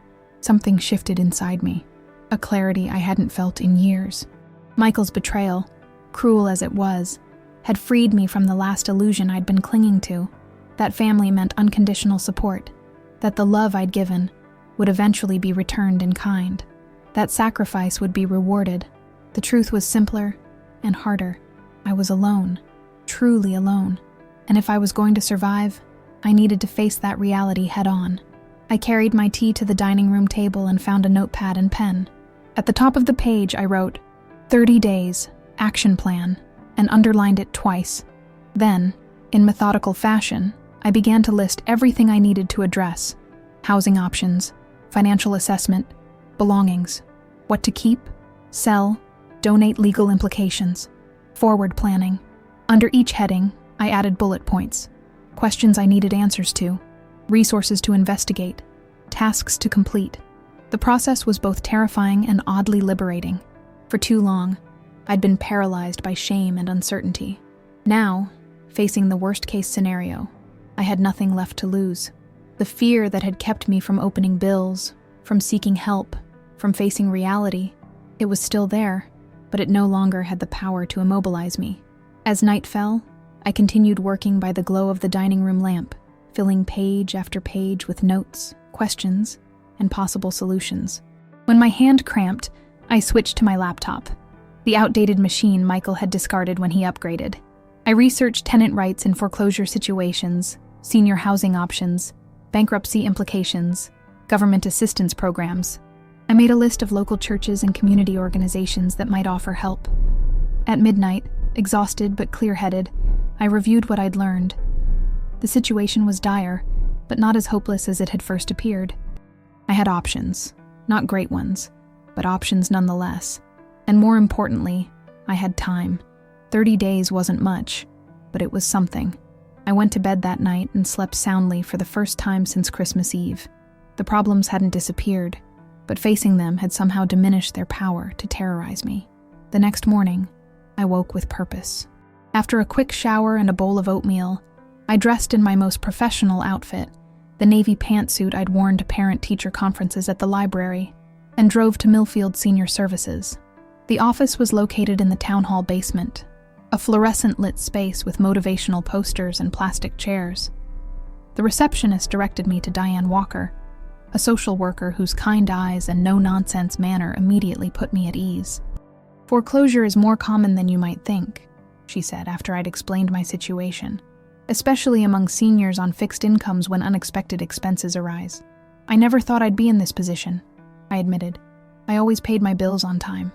something shifted inside me, a clarity I hadn't felt in years. Michael's betrayal, cruel as it was, had freed me from the last illusion I'd been clinging to. That family meant unconditional support, that the love I'd given would eventually be returned in kind, that sacrifice would be rewarded. The truth was simpler and harder. I was alone, truly alone, and if I was going to survive, I needed to face that reality head-on. I carried my tea to the dining room table and found a notepad and pen. At the top of the page, I wrote, 30 days, action plan, and underlined it twice. Then, in methodical fashion, I began to list everything I needed to address: housing options, financial assessment, belongings, what to keep, sell, donate, legal implications, forward planning. Under each heading, I added bullet points, questions I needed answers to, resources to investigate, tasks to complete. The process was both terrifying and oddly liberating. For too long, I'd been paralyzed by shame and uncertainty. Now, facing the worst-case scenario, I had nothing left to lose. The fear that had kept me from opening bills, from seeking help, from facing reality, it was still there, but it no longer had the power to immobilize me. As night fell, I continued working by the glow of the dining room lamp, filling page after page with notes, questions, and possible solutions. When my hand cramped, I switched to my laptop, the outdated machine Michael had discarded when he upgraded. I researched tenant rights in foreclosure situations, senior housing options, bankruptcy implications, government assistance programs. I made a list of local churches and community organizations that might offer help. At midnight, exhausted but clear-headed, I reviewed what I'd learned. The situation was dire, but not as hopeless as it had first appeared. I had options, not great ones, but options nonetheless. And more importantly, I had time. 30 days wasn't much, but it was something. I went to bed that night and slept soundly for the first time since Christmas Eve. The problems hadn't disappeared, but facing them had somehow diminished their power to terrorize me. The next morning, I woke with purpose. After a quick shower and a bowl of oatmeal, I dressed in my most professional outfit, the navy pantsuit I'd worn to parent-teacher conferences at the library, and drove to Millfield Senior Services. The office was located in the town hall basement, a fluorescent-lit space with motivational posters and plastic chairs. The receptionist directed me to Diane Walker, a social worker whose kind eyes and no-nonsense manner immediately put me at ease. "Foreclosure is more common than you might think," she said after I'd explained my situation, "especially among seniors on fixed incomes when unexpected expenses arise. I never thought I'd be in this position," I admitted. "I always paid my bills on time.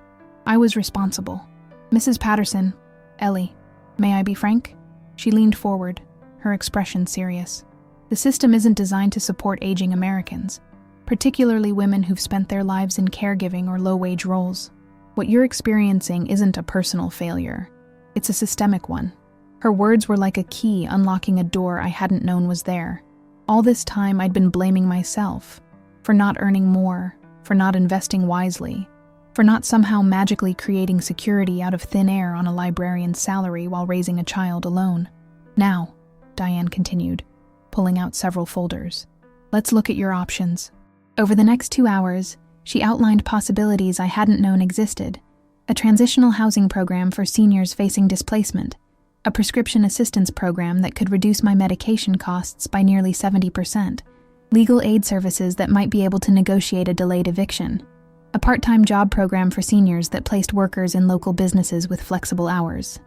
I was responsible." "Mrs. Patterson, Ellie, may I be frank?" She leaned forward, her expression serious. "The system isn't designed to support aging Americans, particularly women who've spent their lives in caregiving or low-wage roles. What you're experiencing isn't a personal failure. It's a systemic one." Her words were like a key unlocking a door I hadn't known was there. All this time I'd been blaming myself for not earning more, for not investing wisely, for not somehow magically creating security out of thin air on a librarian's salary while raising a child alone. "Now," Diane continued, pulling out several folders, "let's look at your options." Over the next 2 hours, she outlined possibilities I hadn't known existed: a transitional housing program for seniors facing displacement, a prescription assistance program that could reduce my medication costs by nearly 70%, legal aid services that might be able to negotiate a delayed eviction, a part-time job program for seniors that placed workers in local businesses with flexible hours.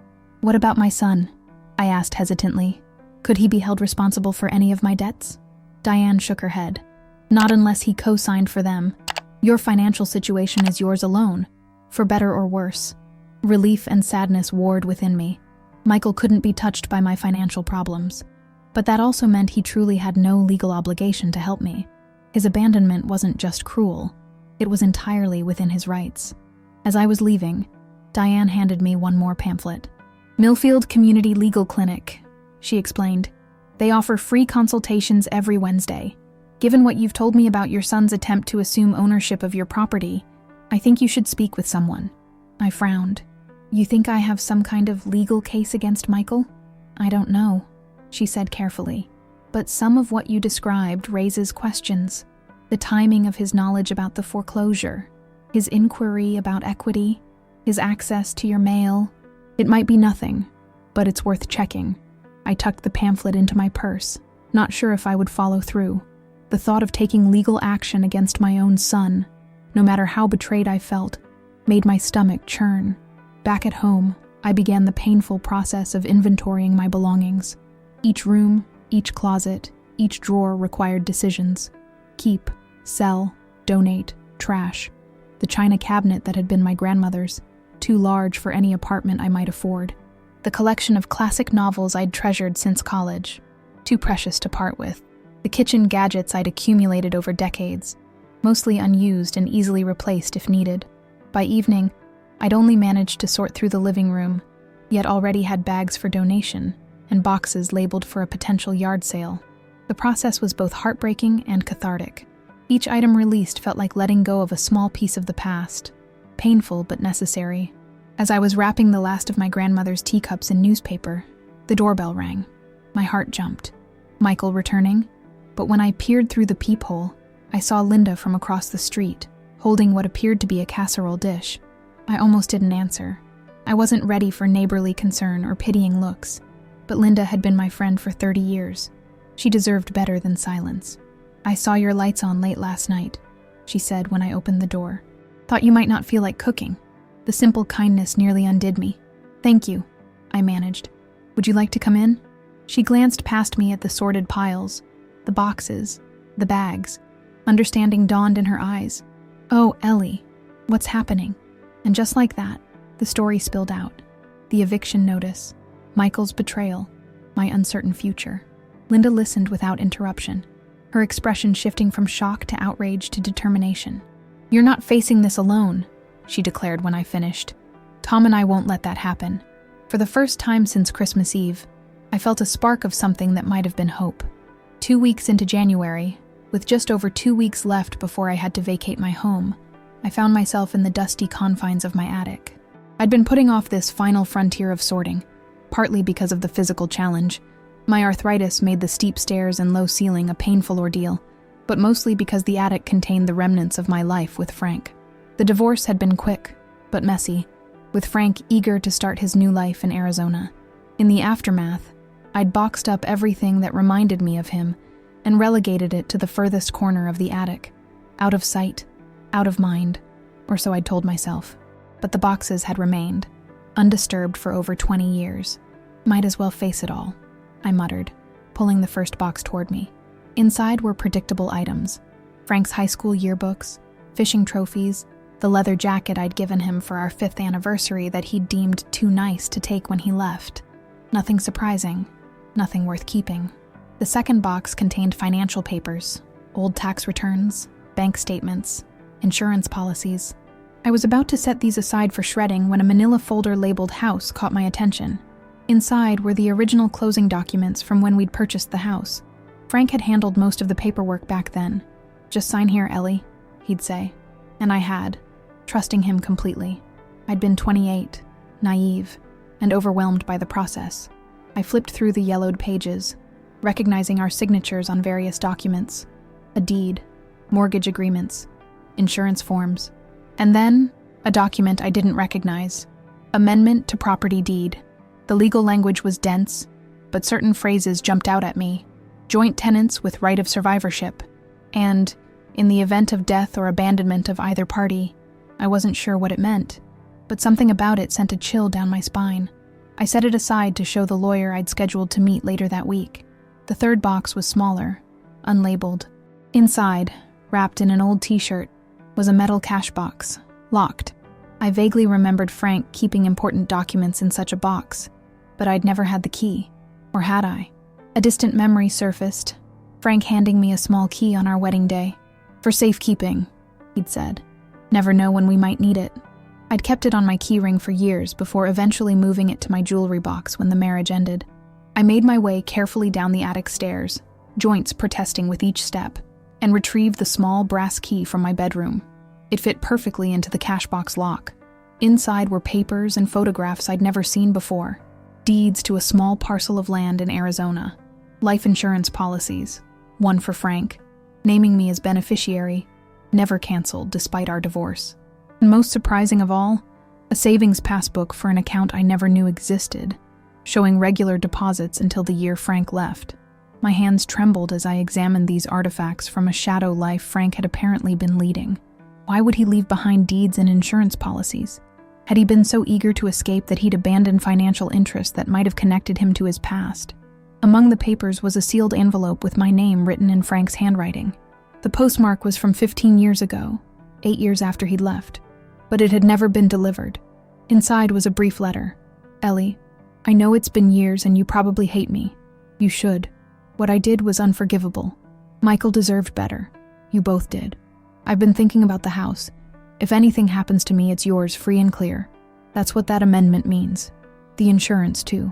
"What about my son?" I asked hesitantly. "Could he be held responsible for any of my debts?" Diane shook her head. "Not unless he co-signed for them. Your financial situation is yours alone, for better or worse." Relief and sadness warred within me. Michael couldn't be touched by my financial problems, but that also meant he truly had no legal obligation to help me. His abandonment wasn't just cruel, it was entirely within his rights. As I was leaving, Diane handed me one more pamphlet. "Millfield Community Legal Clinic," she explained. "They offer free consultations every Wednesday. Given what you've told me about your son's attempt to assume ownership of your property, I think you should speak with someone." I frowned. You think I have some kind of legal case against Michael? I don't know, she said carefully. But some of what you described raises questions. The timing of his knowledge about the foreclosure, his inquiry about equity, his access to your mail. It might be nothing, but it's worth checking. I tucked the pamphlet into my purse, not sure if I would follow through. The thought of taking legal action against my own son, no matter how betrayed I felt, made my stomach churn. Back at home, I began the painful process of inventorying my belongings. Each room, each closet, each drawer required decisions. Keep, sell, donate, trash. The china cabinet that had been my grandmother's, too large for any apartment I might afford. The collection of classic novels I'd treasured since college, too precious to part with. The kitchen gadgets I'd accumulated over decades, mostly unused and easily replaced if needed. By evening, I'd only managed to sort through the living room, yet already had bags for donation and boxes labeled for a potential yard sale. The process was both heartbreaking and cathartic. Each item released felt like letting go of a small piece of the past, painful but necessary. As I was wrapping the last of my grandmother's teacups in newspaper, the doorbell rang. My heart jumped. Michael returning? But when I peered through the peephole, I saw Linda from across the street, holding what appeared to be a casserole dish. I almost didn't answer. I wasn't ready for neighborly concern or pitying looks, but Linda had been my friend for 30 years. She deserved better than silence. I saw your lights on late last night, she said when I opened the door. Thought you might not feel like cooking. The simple kindness nearly undid me. Thank you, I managed. Would you like to come in? She glanced past me at the sorted piles, the boxes, the bags. Understanding dawned in her eyes. Oh, Ellie, what's happening? And just like that, the story spilled out. The eviction notice, Michael's betrayal, my uncertain future. Linda listened without interruption, her expression shifting from shock to outrage to determination. You're not facing this alone, she declared when I finished. Tom and I won't let that happen. For the first time since Christmas Eve, I felt a spark of something that might have been hope. 2 weeks into January, with just over 2 weeks left before I had to vacate my home, I found myself in the dusty confines of my attic. I'd been putting off this final frontier of sorting, partly because of the physical challenge. My arthritis made the steep stairs and low ceiling a painful ordeal, but mostly because the attic contained the remnants of my life with Frank. The divorce had been quick, but messy, with Frank eager to start his new life in Arizona. In the aftermath, I'd boxed up everything that reminded me of him and relegated it to the furthest corner of the attic, out of sight, out of mind, or so I'd told myself. But the boxes had remained, undisturbed for over 20 years. Might as well face it all, I muttered, pulling the first box toward me. Inside were predictable items: Frank's high school yearbooks, fishing trophies, the leather jacket I'd given him for our 5th anniversary that he'd deemed too nice to take when he left. Nothing surprising, nothing worth keeping. The second box contained financial papers, old tax returns, bank statements, insurance policies. I was about to set these aside for shredding when a manila folder labeled house caught my attention. Inside were the original closing documents from when we'd purchased the house. Frank had handled most of the paperwork back then. Just sign here, Ellie, he'd say. And I had, trusting him completely. I'd been 28, naive, and overwhelmed by the process. I flipped through the yellowed pages, recognizing our signatures on various documents: a deed, mortgage agreements, insurance forms, and then a document I didn't recognize: amendment to property deed. The legal language was dense, but certain phrases jumped out at me: joint tenants with right of survivorship, and, in the event of death or abandonment of either party. I wasn't sure what it meant, but something about it sent a chill down my spine. I set it aside to show the lawyer I'd scheduled to meet later that week. The third box was smaller, unlabeled. Inside, wrapped in an old t-shirt, was a metal cash box, locked. I vaguely remembered Frank keeping important documents in such a box, but I'd never had the key. Or had I? A distant memory surfaced, Frank handing me a small key on our wedding day. For safekeeping, he'd said. Never know when we might need it. I'd kept it on my key ring for years before eventually moving it to my jewelry box when the marriage ended. I made my way carefully down the attic stairs, joints protesting with each step, and retrieved the small brass key from my bedroom. It fit perfectly into the cash box lock. Inside were papers and photographs I'd never seen before. Deeds to a small parcel of land in Arizona. Life insurance policies. One for Frank, naming me as beneficiary, never canceled despite our divorce. And most surprising of all, a savings passbook for an account I never knew existed, showing regular deposits until the year Frank left. My hands trembled as I examined these artifacts from a shadow life Frank had apparently been leading. Why would he leave behind deeds and insurance policies? Had he been so eager to escape that he'd abandoned financial interests that might have connected him to his past? Among the papers was a sealed envelope with my name written in Frank's handwriting. The postmark was from 15 years ago, 8 years after he'd left, but it had never been delivered. Inside was a brief letter. Ellie, I know it's been years and you probably hate me. You should. What I did was unforgivable. Michael deserved better. You both did. I've been thinking about the house. If anything happens to me, it's yours, free and clear. That's what that amendment means. The insurance, too.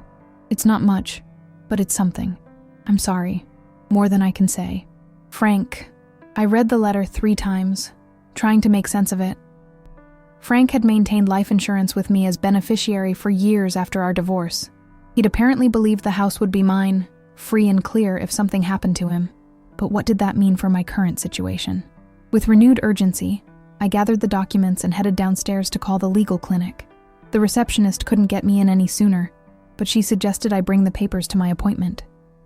It's not much, but it's something. I'm sorry. More than I can say. Frank. I read the letter 3 times, trying to make sense of it. Frank had maintained life insurance with me as beneficiary for years after our divorce. He'd apparently believed the house would be mine, free and clear if something happened to him. But what did that mean for my current situation? With renewed urgency, I gathered the documents and headed downstairs to call the legal clinic. The receptionist couldn't get me in any sooner, but she suggested I bring the papers to my appointment.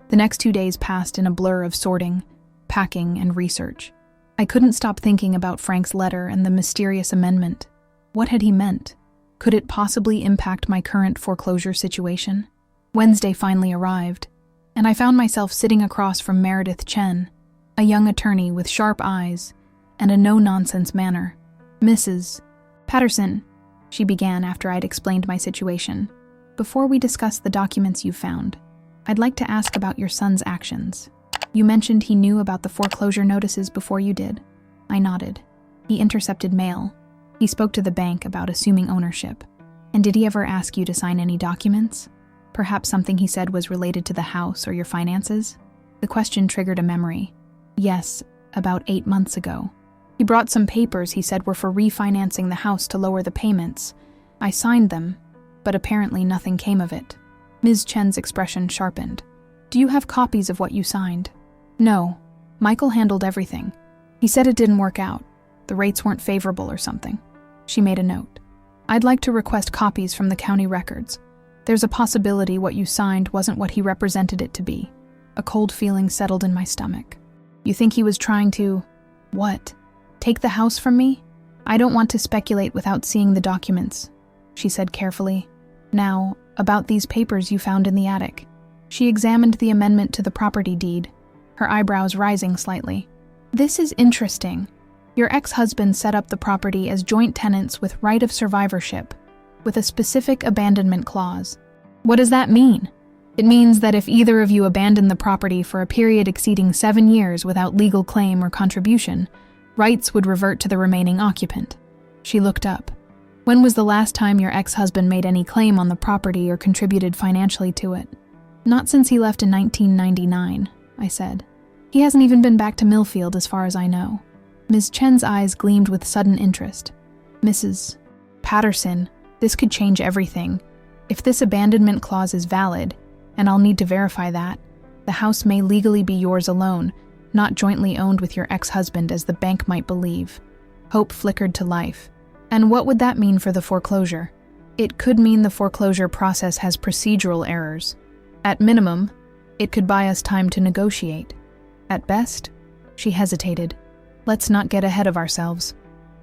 The next 2 days passed in a blur of sorting, packing, and research. I couldn't stop thinking about Frank's letter and the mysterious amendment. What had he meant? Could it possibly impact my current foreclosure situation? Wednesday finally arrived, and I found myself sitting across from Meredith Chen, a young attorney with sharp eyes and a no-nonsense manner. Mrs. Patterson, she began after I'd explained my situation. Before we discuss the documents you found, I'd like to ask about your son's actions. You mentioned he knew about the foreclosure notices before you did. I nodded. He intercepted mail. He spoke to the bank about assuming ownership. And did he ever ask you to sign any documents? Perhaps something he said was related to the house or your finances? The question triggered a memory. Yes, about 8 months ago. He brought some papers he said were for refinancing the house to lower the payments. I signed them, but apparently nothing came of it. Ms. Chen's expression sharpened. Do you have copies of what you signed? No. Michael handled everything. He said it didn't work out. The rates weren't favorable or something. She made a note. I'd like to request copies from the county records. There's a possibility what you signed wasn't what he represented it to be. A cold feeling settled in my stomach. You think he was trying to... What? Take the house from me? I don't want to speculate without seeing the documents, she said carefully. Now, about these papers you found in the attic. She examined the amendment to the property deed, her eyebrows rising slightly. This is interesting. Your ex-husband set up the property as joint tenants with right of survivorship, with a specific abandonment clause. What does that mean? It means that if either of you abandon the property for a period exceeding 7 years without legal claim or contribution, rights would revert to the remaining occupant. She looked up. When was the last time your ex-husband made any claim on the property or contributed financially to it? Not since he left in 1999, I said. He hasn't even been back to Millfield as far as I know. Ms. Chen's eyes gleamed with sudden interest. Mrs. Patterson, this could change everything. If this abandonment clause is valid, and I'll need to verify that, the house may legally be yours alone, not jointly owned with your ex-husband as the bank might believe. Hope flickered to life. And what would that mean for the foreclosure? It could mean the foreclosure process has procedural errors. At minimum, it could buy us time to negotiate. At best, she hesitated. Let's not get ahead of ourselves.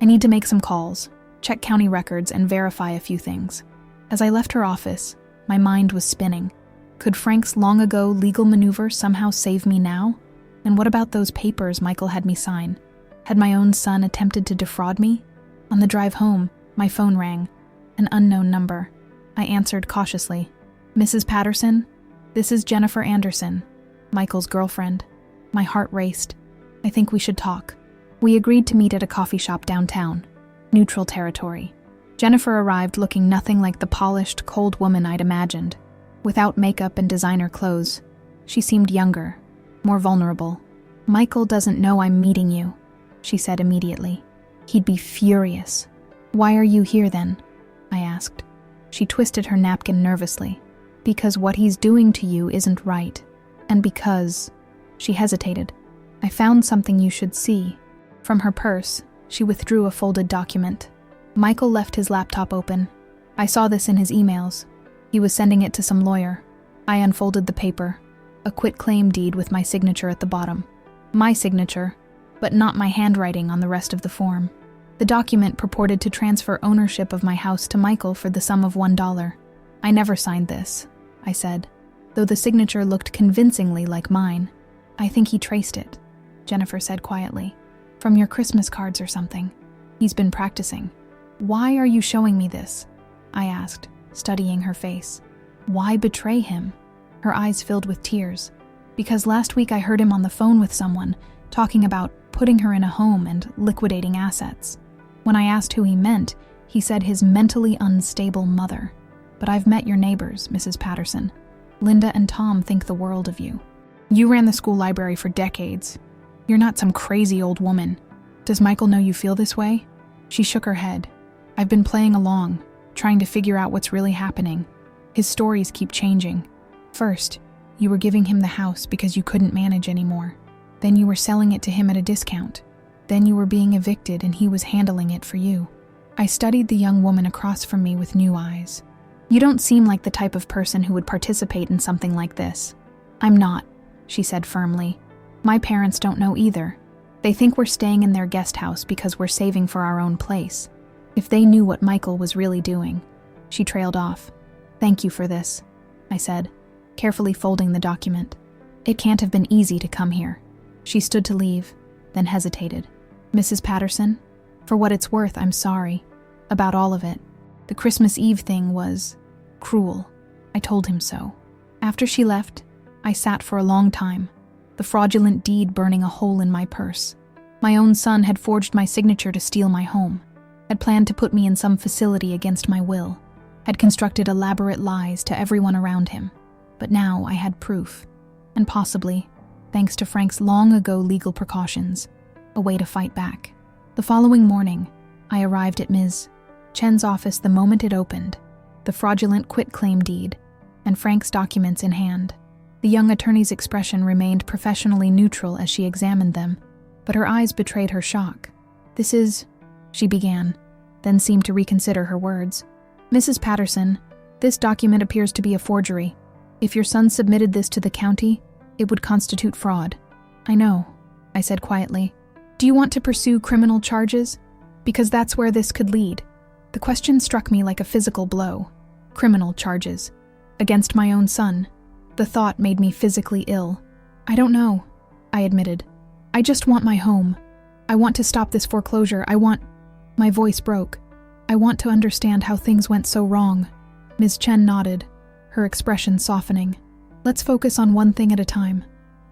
I need to make some calls, check county records, and verify a few things. As I left her office, my mind was spinning. Could Frank's long-ago legal maneuver somehow save me now? And what about those papers Michael had me sign? Had my own son attempted to defraud me? On the drive home, my phone rang. An unknown number. I answered cautiously. Mrs. Patterson? This is Jennifer Anderson, Michael's girlfriend. My heart raced. I think we should talk. We agreed to meet at a coffee shop downtown. Neutral territory. Jennifer arrived looking nothing like the polished, cold woman I'd imagined. Without makeup and designer clothes, she seemed younger, more vulnerable. Michael doesn't know I'm meeting you, she said immediately. He'd be furious. Why are you here then? asked. She twisted her napkin nervously. Because what he's doing to you isn't right. And because... She hesitated. I found something you should see. From her purse, she withdrew a folded document. Michael left his laptop open. I saw this in his emails. He was sending it to some lawyer. I unfolded the paper. A quitclaim deed with my signature at the bottom. My signature, but not my handwriting on the rest of the form. The document purported to transfer ownership of my house to Michael for the sum of $1. I never signed this, I said, though the signature looked convincingly like mine. I think he traced it, Jennifer said quietly. From your Christmas cards or something. He's been practicing. Why are you showing me this? I asked, studying her face. Why betray him? Her eyes filled with tears. Because last week I heard him on the phone with someone, talking about putting her in a home and liquidating assets. When I asked who he meant, he said his mentally unstable mother. But I've met your neighbors, Mrs. Patterson. Linda and Tom think the world of you. You ran the school library for decades. You're not some crazy old woman. Does Michael know you feel this way? She shook her head. I've been playing along, trying to figure out what's really happening. His stories keep changing. First, you were giving him the house because you couldn't manage anymore. Then you were selling it to him at a discount. Then you were being evicted and he was handling it for you. I studied the young woman across from me with new eyes. You don't seem like the type of person who would participate in something like this. I'm not, she said firmly. My parents don't know either. They think we're staying in their guest house because we're saving for our own place. If they knew what Michael was really doing. She trailed off. Thank you for this, I said, carefully folding the document. It can't have been easy to come here. She stood to leave, then hesitated. Mrs. Patterson, for what it's worth, I'm sorry. About all of it. The Christmas Eve thing was cruel. I told him so. After she left, I sat for a long time, the fraudulent deed burning a hole in my purse. My own son had forged my signature to steal my home, had planned to put me in some facility against my will, had constructed elaborate lies to everyone around him. But now I had proof, and possibly, thanks to Frank's long-ago legal precautions, a way to fight back. The following morning, I arrived at Ms. Chen's office the moment it opened, the fraudulent quitclaim deed, and Frank's documents in hand. The young attorney's expression remained professionally neutral as she examined them, but her eyes betrayed her shock. This is, she began, then seemed to reconsider her words. Mrs. Patterson, this document appears to be a forgery. If your son submitted this to the county, it would constitute fraud. I know, I said quietly. Do you want to pursue criminal charges? Because that's where this could lead. The question struck me like a physical blow. Criminal charges. Against my own son. The thought made me physically ill. I don't know, I admitted. I just want my home. I want to stop this foreclosure. My voice broke. I want to understand how things went so wrong. Ms. Chen nodded, her expression softening. Let's focus on one thing at a time.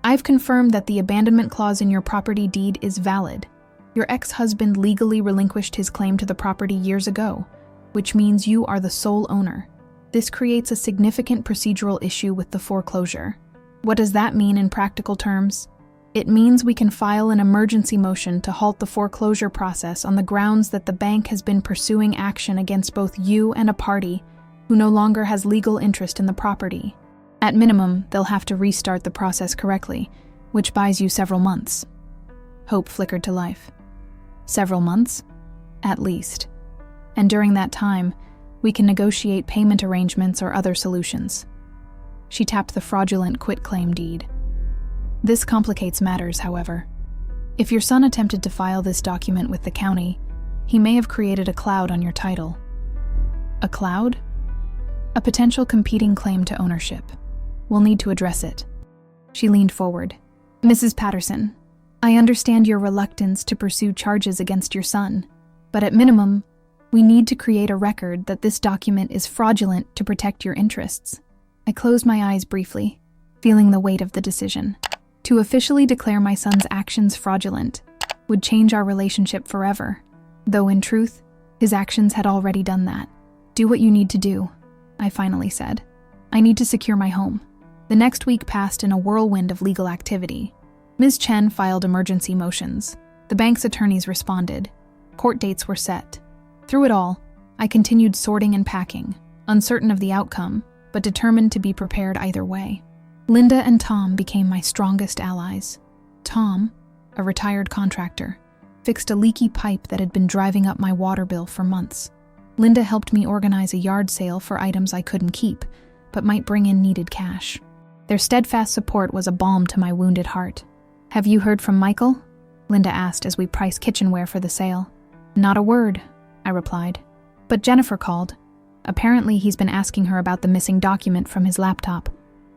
I've confirmed that the abandonment clause in your property deed is valid. Your ex-husband legally relinquished his claim to the property years ago, which means you are the sole owner. This creates a significant procedural issue with the foreclosure. What does that mean in practical terms? It means we can file an emergency motion to halt the foreclosure process on the grounds that the bank has been pursuing action against both you and a party who no longer has legal interest in the property. At minimum, they'll have to restart the process correctly, which buys you several months. Hope flickered to life. Several months? At least. And during that time, we can negotiate payment arrangements or other solutions. She tapped the fraudulent quitclaim deed. This complicates matters, however. If your son attempted to file this document with the county, he may have created a cloud on your title. A cloud? A potential competing claim to ownership. We'll need to address it. She leaned forward. Mrs. Patterson, I understand your reluctance to pursue charges against your son, but at minimum, we need to create a record that this document is fraudulent to protect your interests. I closed my eyes briefly, feeling the weight of the decision. To officially declare my son's actions fraudulent would change our relationship forever, though in truth, his actions had already done that. Do what you need to do, I finally said. I need to secure my home. The next week passed in a whirlwind of legal activity. Ms. Chen filed emergency motions. The bank's attorneys responded. Court dates were set. Through it all, I continued sorting and packing, uncertain of the outcome, but determined to be prepared either way. Linda and Tom became my strongest allies. Tom, a retired contractor, fixed a leaky pipe that had been driving up my water bill for months. Linda helped me organize a yard sale for items I couldn't keep, but might bring in needed cash. Their steadfast support was a balm to my wounded heart. "Have you heard from Michael?" Linda asked as we priced kitchenware for the sale. "Not a word," I replied. But Jennifer called. Apparently he's been asking her about the missing document from his laptop.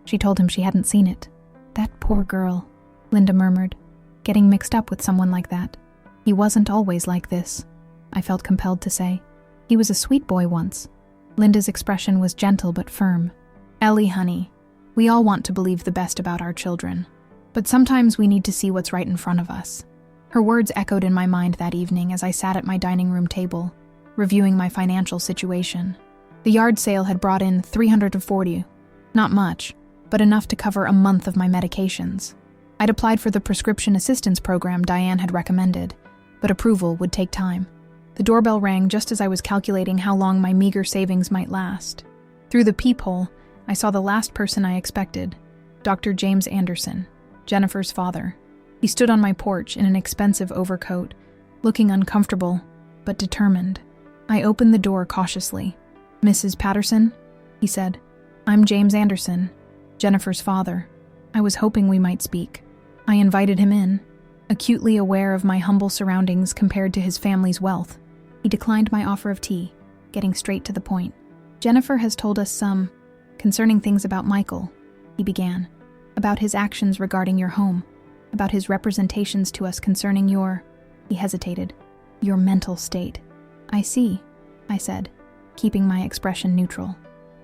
She told him she hadn't seen it. "That poor girl," Linda murmured, "getting mixed up with someone like that. He wasn't always like this," I felt compelled to say. "He was a sweet boy once." Linda's expression was gentle but firm. "Ellie, honey, we all want to believe the best about our children, but sometimes we need to see what's right in front of us." Her words echoed in my mind that evening as I sat at my dining room table, reviewing my financial situation. The yard sale had brought in $340. Not much, but enough to cover a month of my medications. I'd applied for the prescription assistance program Diane had recommended, but approval would take time. The doorbell rang just as I was calculating how long my meager savings might last. Through the peephole, I saw the last person I expected, Dr. James Anderson, Jennifer's father. He stood on my porch in an expensive overcoat, looking uncomfortable, but determined. I opened the door cautiously. "Mrs. Patterson?" he said. "I'm James Anderson, Jennifer's father. I was hoping we might speak." I invited him in, acutely aware of my humble surroundings compared to his family's wealth. He declined my offer of tea, getting straight to the point. "Jennifer has told us some concerning things about Michael," he began. "About his actions regarding your home, about his representations to us concerning your," he hesitated, "your mental state." "I see," I said, keeping my expression neutral.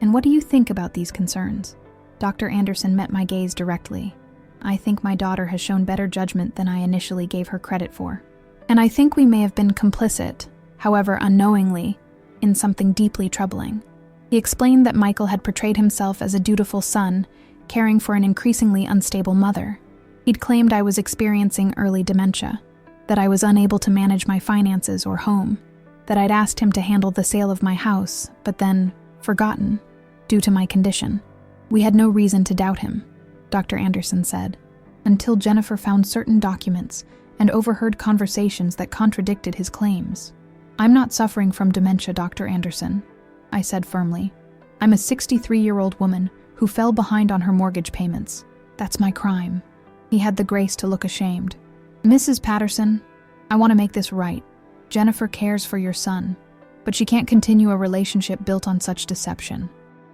"And what do you think about these concerns?" Dr. Anderson met my gaze directly. "I think my daughter has shown better judgment than I initially gave her credit for. And I think we may have been complicit, however unknowingly, in something deeply troubling." He explained that Michael had portrayed himself as a dutiful son, caring for an increasingly unstable mother. He'd claimed I was experiencing early dementia, that I was unable to manage my finances or home, that I'd asked him to handle the sale of my house, but then forgotten, due to my condition. We had no reason to doubt him, Dr. Anderson said, until Jennifer found certain documents and overheard conversations that contradicted his claims. "I'm not suffering from dementia, Dr. Anderson," I said firmly. "I'm a 63-year-old woman who fell behind on her mortgage payments. That's my crime." He had the grace to look ashamed. "Mrs. Patterson, I want to make this right. Jennifer cares for your son, but she can't continue a relationship built on such deception.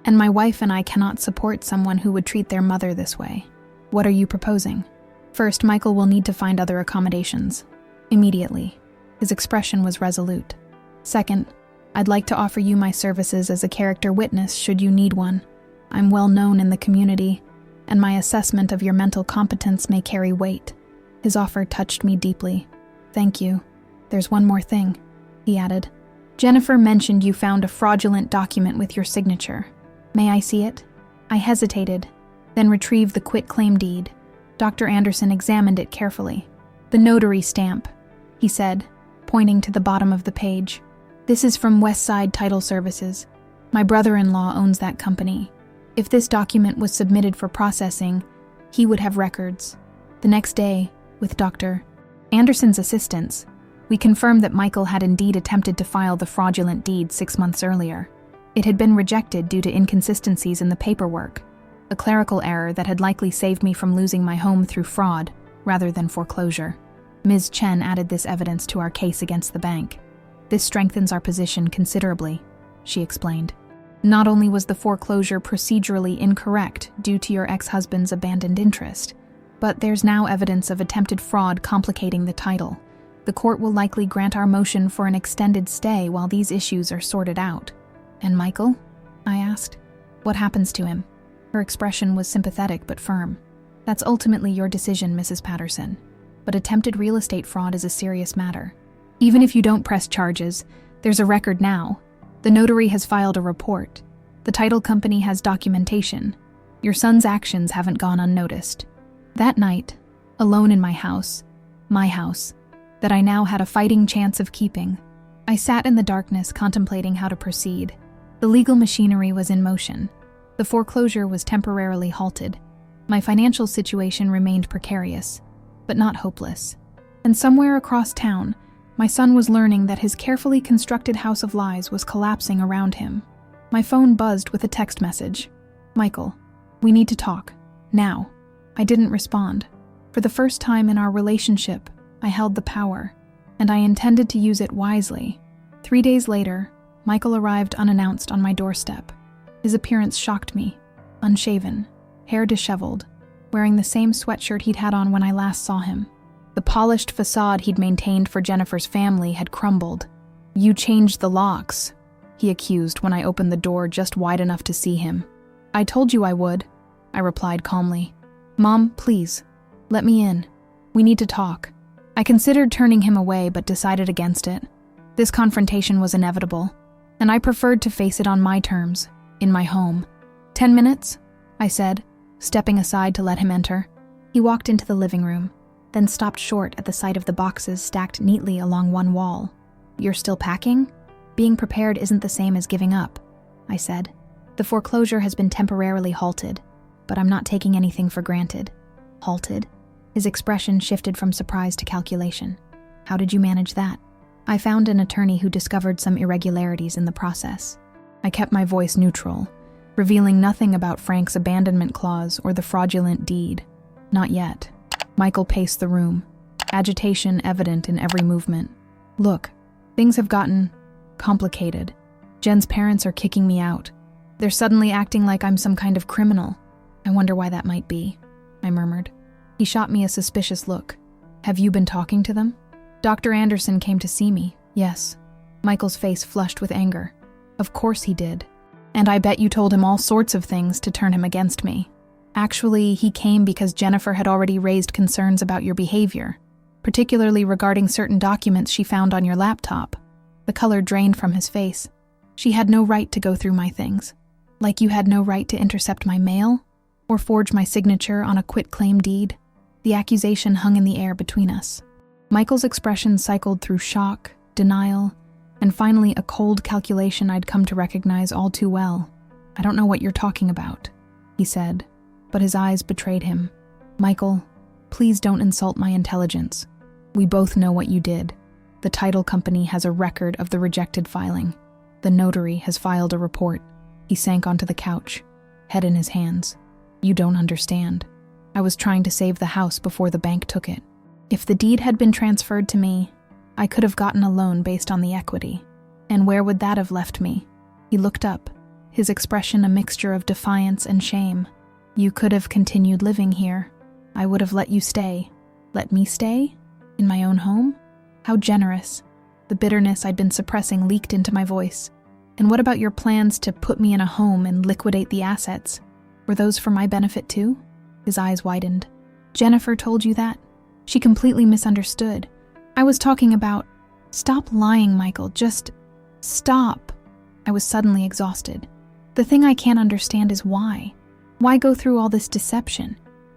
And my wife and I cannot support someone who would treat their mother this way. What are you proposing?" "First, Michael will need to find other accommodations. Immediately." His expression was resolute. "Second, I'd like to offer you my services as a character witness should you need one. I'm well known in the community, and my assessment of your mental competence may carry weight." His offer touched me deeply. "Thank you. There's one more thing," he added. "Jennifer mentioned you found a fraudulent document with your signature. May I see it?" I hesitated, then retrieved the quitclaim deed. Dr. Anderson examined it carefully. "The notary stamp," he said, pointing to the bottom of the page. "This is from Westside Title Services. My brother-in-law owns that company. If this document was submitted for processing, he would have records." The next day, with Dr. Anderson's assistance, we confirmed that Michael had indeed attempted to file the fraudulent deed 6 months earlier. It had been rejected due to inconsistencies in the paperwork, a clerical error that had likely saved me from losing my home through fraud rather than foreclosure. Ms. Chen added this evidence to our case against the bank. "This strengthens our position considerably," she explained. "Not only was the foreclosure procedurally incorrect due to your ex-husband's abandoned interest, but there's now evidence of attempted fraud complicating the title. The court will likely grant our motion for an extended stay while these issues are sorted out." "And Michael?" I asked. "What happens to him?" Her expression was sympathetic but firm. "That's ultimately your decision, Mrs. Patterson. But attempted real estate fraud is a serious matter. Even if you don't press charges, there's a record now. The notary has filed a report. The title company has documentation. Your son's actions haven't gone unnoticed." That night, alone in my house, that I now had a fighting chance of keeping, I sat in the darkness contemplating how to proceed. The legal machinery was in motion. The foreclosure was temporarily halted. My financial situation remained precarious, but not hopeless. And somewhere across town, my son was learning that his carefully constructed house of lies was collapsing around him. My phone buzzed with a text message. "Michael, we need to talk. Now." I didn't respond. For the first time in our relationship, I held the power, and I intended to use it wisely. 3 days later, Michael arrived unannounced on my doorstep. His appearance shocked me. Unshaven, hair disheveled, wearing the same sweatshirt he'd had on when I last saw him. The polished facade he'd maintained for Jennifer's family had crumbled. "You changed the locks," he accused when I opened the door just wide enough to see him. "I told you I would," I replied calmly. "Mom, please, let me in. We need to talk." I considered turning him away but decided against it. This confrontation was inevitable, and I preferred to face it on my terms, in my home. 10 minutes, I said, stepping aside to let him enter. He walked into the living room, then stopped short at the sight of the boxes stacked neatly along one wall. "You're still packing? Being prepared isn't the same as giving up," I said. "The foreclosure has been temporarily halted, but I'm not taking anything for granted." "Halted?" His expression shifted from surprise to calculation. "How did you manage that?" "I found an attorney who discovered some irregularities in the process." I kept my voice neutral, revealing nothing about Frank's abandonment clause or the fraudulent deed. "Not yet." Michael paced the room, agitation evident in every movement. "Look, things have gotten complicated. Jen's parents are kicking me out. They're suddenly acting like I'm some kind of criminal. I wonder why that might be," I murmured. He shot me a suspicious look. "Have you been talking to them?" "Dr. Anderson came to see me, yes." Michael's face flushed with anger. "Of course he did. And I bet you told him all sorts of things to turn him against me. Actually, he came because Jennifer had already raised concerns about your behavior, particularly regarding certain documents she found on your laptop." The color drained from his face. "She had no right to go through my things. Like you had no right to intercept my mail or forge my signature on a quitclaim deed." The accusation hung in the air between us. Michael's expression cycled through shock, denial, and finally a cold calculation I'd come to recognize all too well. "I don't know what you're talking about," he said, but his eyes betrayed him. "Michael, please don't insult my intelligence. We both know what you did. The title company has a record of the rejected filing. The notary has filed a report." He sank onto the couch, head in his hands. "You don't understand. I was trying to save the house before the bank took it. If the deed had been transferred to me, I could have gotten a loan based on the equity. And where would that have left me?" He looked up, his expression a mixture of defiance and shame. "You could have continued living here. I would have let you stay." "Let me stay? In my own home? How generous." The bitterness I'd been suppressing leaked into my voice. "And what about your plans to put me in a home and liquidate the assets? Were those for my benefit too?" His eyes widened. "Jennifer told you that? She completely misunderstood. I was talking about—" "Stop lying, Michael. Just stop." I was suddenly exhausted. "The thing I can't understand is why. Why go through all this deception?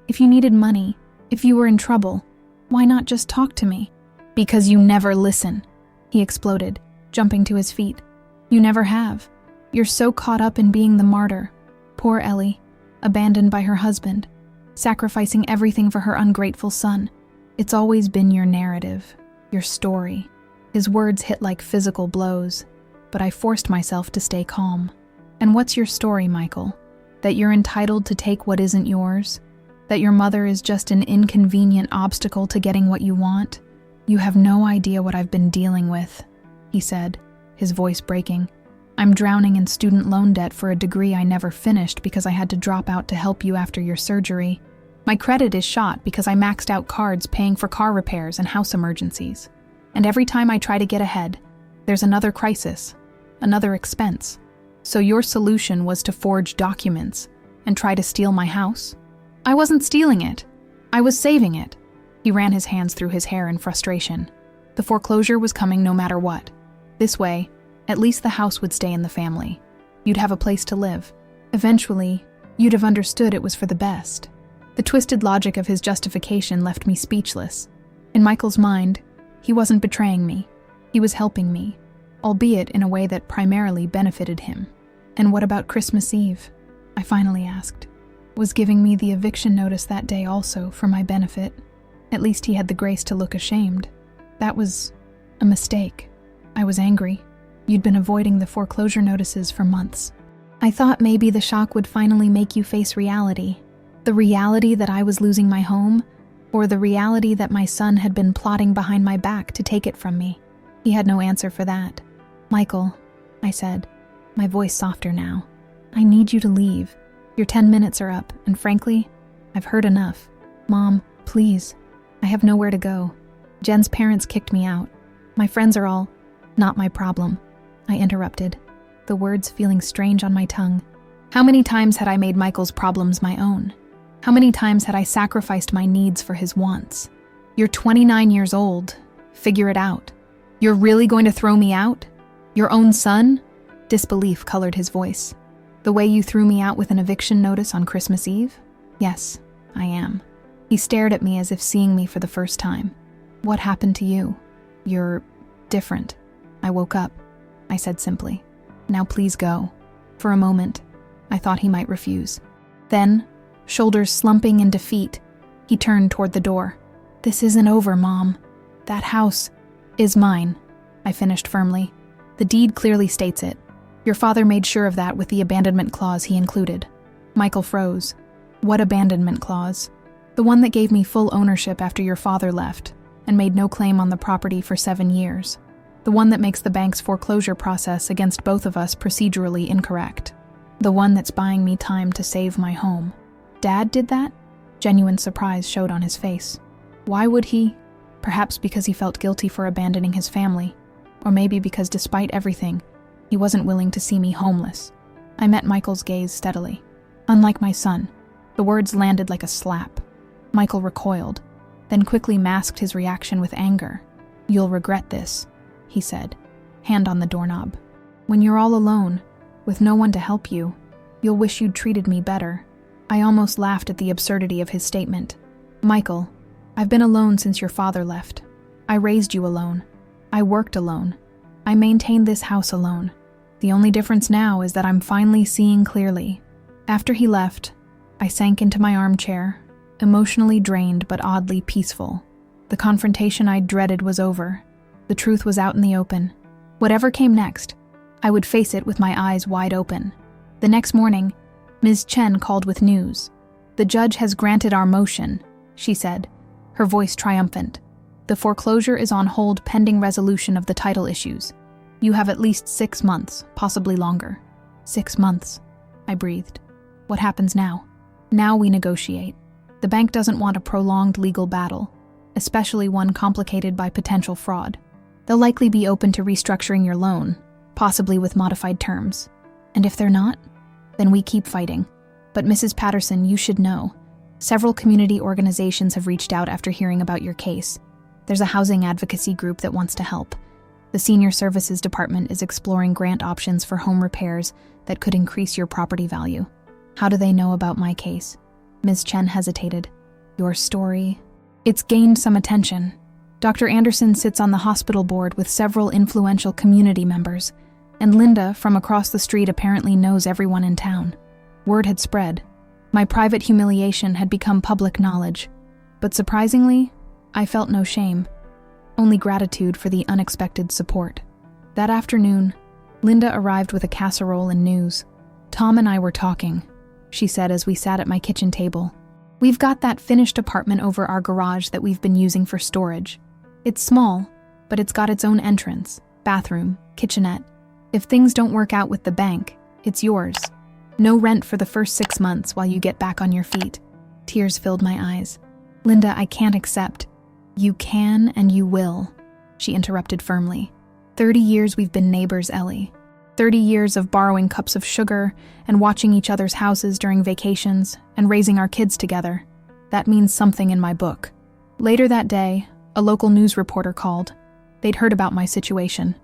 If you needed money, if you were in trouble, why not just talk to me?" "Because you never listen," he exploded, jumping to his feet. "You never have. You're so caught up in being the martyr. Poor Ellie, abandoned by her husband, sacrificing everything for her ungrateful son. It's always been your narrative, your story." His words hit like physical blows, but I forced myself to stay calm. "And what's your story, Michael? That you're entitled to take what isn't yours? That your mother is just an inconvenient obstacle to getting what you want? You have no idea what I've been dealing with," he said, his voice breaking. "I'm drowning in student loan debt for a degree I never finished because I had to drop out to help you after your surgery. My credit is shot because I maxed out cards paying for car repairs and house emergencies. And every time I try to get ahead, there's another crisis, another expense. So your solution was to forge documents and try to steal my house? I wasn't stealing it. I was saving it." He ran his hands through his hair in frustration. "The foreclosure was coming no matter what. This way, at least the house would stay in the family. You'd have a place to live. Eventually, you'd have understood it was for the best." The twisted logic of his justification left me speechless. In Michael's mind, he wasn't betraying me. He was helping me. albeit in a way that primarily benefited him. "And what about Christmas Eve?" I finally asked. "Was giving me the eviction notice that day also for my benefit?" At least he had the grace to look ashamed. "That was a mistake. I was angry. You'd been avoiding the foreclosure notices for months. I thought maybe the shock would finally make you face reality. The reality that I was losing my home, or the reality that my son had been plotting behind my back to take it from me." He had no answer for that. "Michael," I said, my voice softer now, "I need you to leave. Your 10 minutes are up, and frankly, I've heard enough. Mom, please. I have nowhere to go. Jen's parents kicked me out. My friends are all not my problem," I interrupted, the words feeling strange on my tongue. How many times had I made Michael's problems my own? How many times had I sacrificed my needs for his wants? "You're 29 years old. Figure it out. You're really going to throw me out? Your own son?" Disbelief colored his voice. "The way you threw me out with an eviction notice on Christmas Eve? Yes, I am." He stared at me as if seeing me for the first time. "What happened to you? You're different." "I woke up," I said simply. "Now please go." For a moment, I thought he might refuse. Then, shoulders slumping in defeat, he turned toward the door. "This isn't over, Mom. That house is mine," I finished firmly. "The deed clearly states it. Your father made sure of that with the abandonment clause he included." Michael froze. "What abandonment clause?" "The one that gave me full ownership after your father left and made no claim on the property for 7 years. The one that makes the bank's foreclosure process against both of us procedurally incorrect. The one that's buying me time to save my home." "Dad did that?" Genuine surprise showed on his face. "Why would he?" Perhaps because he felt guilty for abandoning his family, or maybe because despite everything, he wasn't willing to see me homeless. I met Michael's gaze steadily. "Unlike my son." The words landed like a slap. Michael recoiled, then quickly masked his reaction with anger. "You'll regret this," he said, hand on the doorknob. "When you're all alone, with no one to help you, you'll wish you'd treated me better." I almost laughed at the absurdity of his statement. "Michael, I've been alone since your father left. I raised you alone. I worked alone. I maintained this house alone. The only difference now is that I'm finally seeing clearly." After he left, I sank into my armchair, emotionally drained but oddly peaceful. The confrontation I dreaded was over. The truth was out in the open. Whatever came next, I would face it with my eyes wide open. The next morning, Ms. Chen called with news. "The judge has granted our motion," she said, her voice triumphant. "The foreclosure is on hold pending resolution of the title issues. You have at least 6 months, possibly longer." 6 months, I breathed. "What happens now?" "Now we negotiate. The bank doesn't want a prolonged legal battle, especially one complicated by potential fraud. They'll likely be open to restructuring your loan, possibly with modified terms. And if they're not, then we keep fighting. But Mrs. Patterson, you should know. Several community organizations have reached out after hearing about your case. There's a housing advocacy group that wants to help. The Senior Services Department is exploring grant options for home repairs that could increase your property value." "How do they know about my case?" Ms. Chen hesitated. "Your story? It's gained some attention. Dr. Anderson sits on the hospital board with several influential community members, and Linda from across the street apparently knows everyone in town. Word had spread. My private humiliation had become public knowledge. But surprisingly, I felt no shame, only gratitude for the unexpected support." That afternoon, Linda arrived with a casserole and news. "Tom and I were talking," she said as we sat at my kitchen table. "We've got that finished apartment over our garage that we've been using for storage. It's small, but it's got its own entrance, bathroom, kitchenette. If things don't work out with the bank, it's yours. No rent for the first 6 months while you get back on your feet." Tears filled my eyes. "Linda, I can't accept." "You can and you will," she interrupted firmly. 30 years we've been neighbors, Ellie. 30 years of borrowing cups of sugar and watching each other's houses during vacations and raising our kids together. That means something in my book." Later that day, a local news reporter called. They'd heard about my situation.